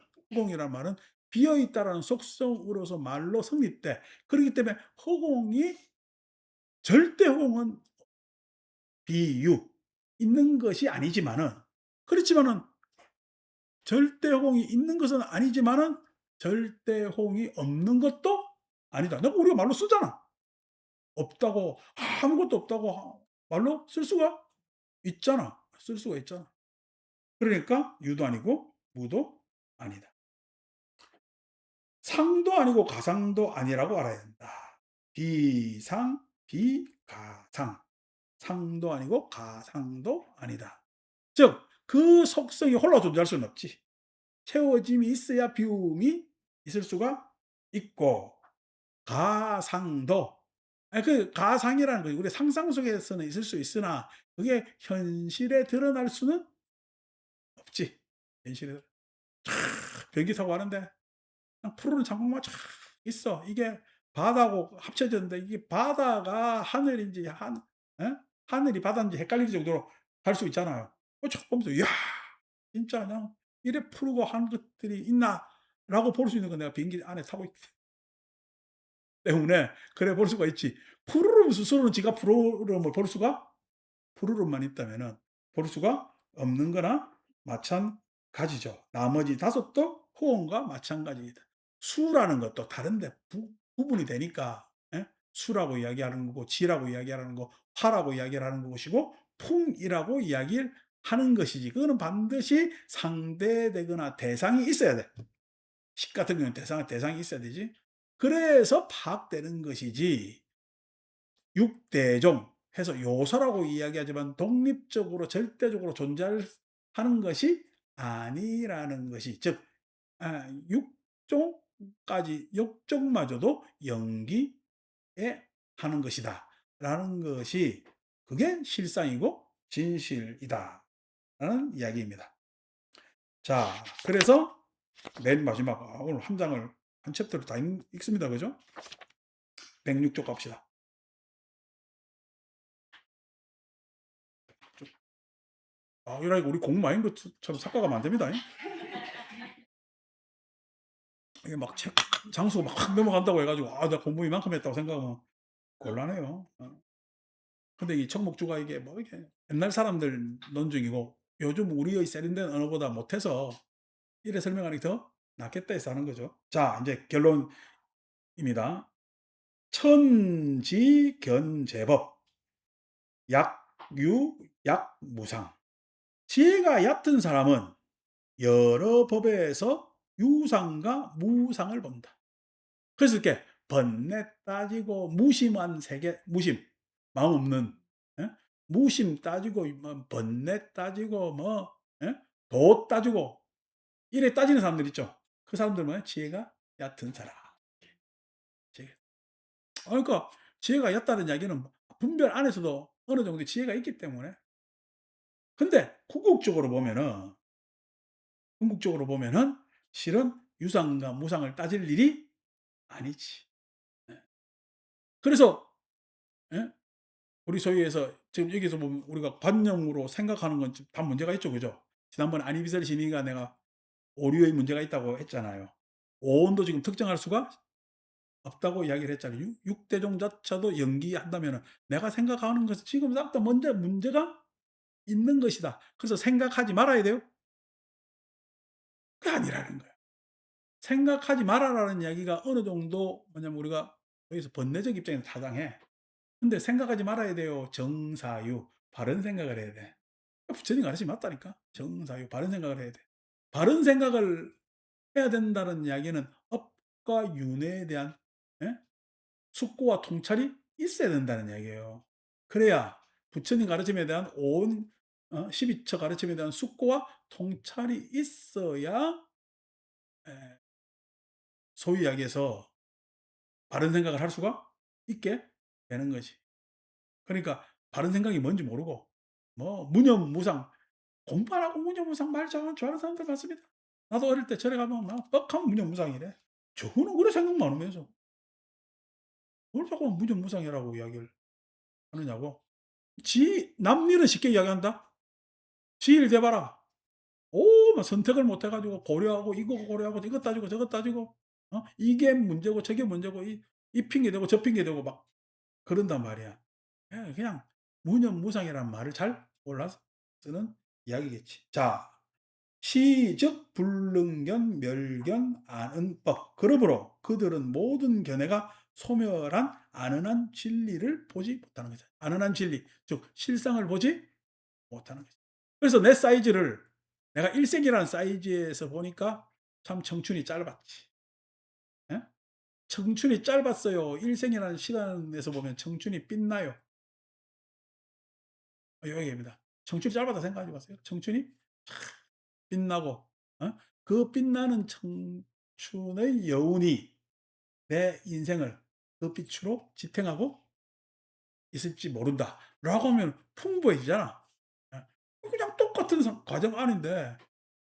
비어 있다라는 속성으로서 말로 성립돼. 그렇기 때문에 허공이 절대 허공은 비유 있는 것이 아니지만은 그렇지만은 절대 허공이 있는 것은 아니지만은 절대 허공이 없는 것도 아니다. 내가 우리가 말로 쓰잖아. 없다고 아무것도 없다고 말로 쓸 수가 있잖아. 쓸 수가 있잖아. 그러니까 유도 아니고 무도 아니다. 상도 아니고 가상도 아니라고 알아야 된다. 비상, 비가상. 상도 아니고 가상도 아니다. 즉 그 속성이 홀로 존재할 수는 없지. 채워짐이 있어야 비움이 있을 수가 있고 가상도 그 가상이라는 거 우리 상상 속에서는 있을 수 있으나 그게 현실에 드러날 수는 없지. 현실에 비행기 타고 가는데 그냥 푸르른 창밖만 쫙 있어. 이게 바다하고 합쳐졌는데 이게 바다가 하늘인지 하늘이 바다인지 헷갈릴 정도로 갈 수 있잖아요. 쫙 보면서 '이야 진짜 그냥 이래 푸르고 한 것들이 있나?'라고 볼 수 있는 건 내가 비행기 안에 타고 있기 때문에 그래 볼 수가 있지. 푸르름 스스로는 지가 푸르름을 볼 수가 푸르름만 있다면은 볼 수가 없는 거나 마찬가지죠. 나머지 5도 호응과 마찬가지이다. 수라는 것도 다른데 구분이 되니까, 예? 수라고 이야기하는 거고 지라고 이야기하는 거, 화라고 이야기를 하는 것이고 풍이라고 이야기를 하는 것이지, 그거는 반드시 상대되거나 대상이 있어야 돼. 식 같은 경우는 대상이 있어야 되지. 그래서 파악되는 것이지, 육대종 해서 요소라고 이야기하지만 독립적으로 절대적으로 존재하는 것이 아니라는 것이, 즉 육종까지 육종마저도 연기에 하는 것이다 라는 것이, 그게 실상이고 진실이다 라는 이야기입니다. 자, 그래서 맨 마지막, 오늘 한 장을 한 챕터를 다 읽습니다. 그죠? 106쪽 갑시다. 이러니까 우리 공부 많이 한 것처럼 착각하면 안 됩니다. 이게 막 책, 장수가 막 넘어간다고 해가지고, 나 공부 이만큼 했다고 생각하면 곤란해요. 근데 이 청목주가 이게 뭐 이게 옛날 사람들 논증이고 요즘 우리의 세련된 언어보다 못해서 이래 설명하는 게 더 낫겠다 해서 하는 거죠. 자, 이제 결론입니다. 천지견제법, 약유, 약무상. 지혜가 얕은 사람은 여러 법에서 유상과 무상을 본다. 그래서 이렇게 번뇌 따지고 무심한 세계, 무심, 마음 없는, 예? 무심 따지고 뭐 번뇌 따지고 뭐, 예? 도 따지고 이래 따지는 사람들 있죠. 그 사람들은 지혜가 얕은 사람. 그러니까 지혜가 얕다는 이야기는 분별 안에서도 어느 정도 지혜가 있기 때문에. 근데 궁극적으로 보면은 실은 유상과 무상을 따질 일이 아니지. 예. 그래서, 예? 우리 소위에서 지금 여기서 보면 우리가 관념으로 생각하는 건 다 문제가 있죠. 그죠? 지난번에 안희비설 신이가 내가 오류의 문제가 있다고 했잖아요. 오온도 지금 특정할 수가 없다고 이야기를 했잖아요. 육대종 자체도 연기한다면 내가 생각하는 것은 지금 싹 다 문제가 있는 것이다. 그래서 생각하지 말아야 돼요? 그게 아니라는 거예요. 생각하지 말아라는 이야기가 어느 정도 뭐냐면, 우리가 여기서 번뇌적 입장에서 타당해. 근데 생각하지 말아야 돼요. 정사유. 바른 생각을 해야 돼. 부처님 가르침이 맞다니까. 정사유. 바른 생각을 해야 돼. 바른 생각을 해야 된다는 이야기는 업과 윤회에 대한, 예? 숙고와 통찰이 있어야 된다는 이야기예요. 그래야 부처님 가르침에 대한 온 12처 가르침에 대한 숙고와 통찰이 있어야, 예, 소위 이야기해서 바른 생각을 할 수가 있게 되는 거지. 그러니까 바른 생각이 뭔지 모르고 뭐 무념무상, 공부 안 하고 무념무상 말 좋아하는 사람들 많습니다. 나도 어릴 때 절에 가면 막 뻑하면 무념무상이래. 저거는 그래 생각 많으면서 뭘 자꾸 무념무상이라고 이야기를 하느냐고. 남 일은 쉽게 이야기한다. 지 일 대봐라. 막 선택을 못 해가지고 고려하고 이거 고려하고 이것 따지고 저것 따지고, 이게 문제고 저게 문제고 이 핑계 대고 저 핑계 대고 막 그런단 말이야. 그냥 무념무상이라는 말을 잘 몰라서 쓰는 이야기겠지. 자, 시즉 불능견 멸견 아는법. 그러므로 그들은 모든 견해가 소멸한 아는한 진리를 보지 못하는 거죠. 아는한 진리, 즉 실상을 보지 못하는 거죠. 그래서 내 사이즈를 내가 1세기라는 사이즈에서 보니까 참 청춘이 짧았지. 예? 청춘이 짧았어요. 1생이라는 시간에서 보면 청춘이 빛나요. 여기입니다. 청춘이 짧았다 생각하지 마세요. 청춘이 빛나고, 그 빛나는 청춘의 여운이 내 인생을 그 빛으로 지탱하고 있을지 모른다 라고 하면 풍부해지잖아. 그냥 똑같은 과정 안인데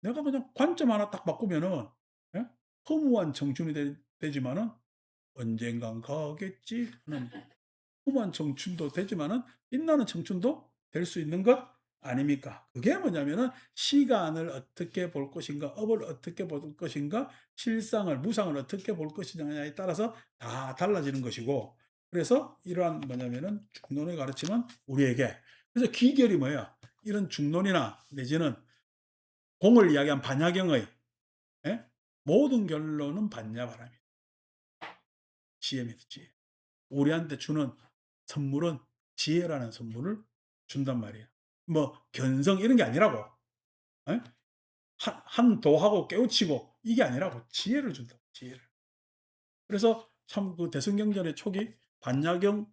내가 그냥 관점 하나 딱 바꾸면은, 예? 허무한 청춘이 되지만은 언젠간 가겠지 하는 후만 청춘도 되지만은 빛나는 청춘도 될 수 있는 것 아닙니까? 그게 뭐냐면은 시간을 어떻게 볼 것인가, 업을 어떻게 볼 것인가, 실상을, 무상을 어떻게 볼 것이냐에 따라서 다 달라지는 것이고, 그래서 이러한 뭐냐면은 중론의 가르침은 우리에게, 그래서 귀결이 뭐예요? 이런 중론이나 내지는 공을 이야기한 반야경의 예? 모든 결론은 반야바람이에요. 지혜입니다, 지혜. 우리한테 주는 선물은 지혜라는 선물을 준단 말이에요. 뭐 견성 이런 게 아니라고. 예? 한도하고 깨우치고 이게 아니라고 지혜를 준다고, 지혜를. 그래서 참 그 대성경전의 초기 반야경을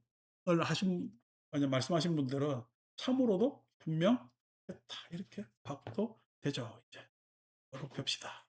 하신 말씀하신 분들은 참으로도 분명 다 이렇게 봐도 되죠. 이제. 요렇게 봅시다.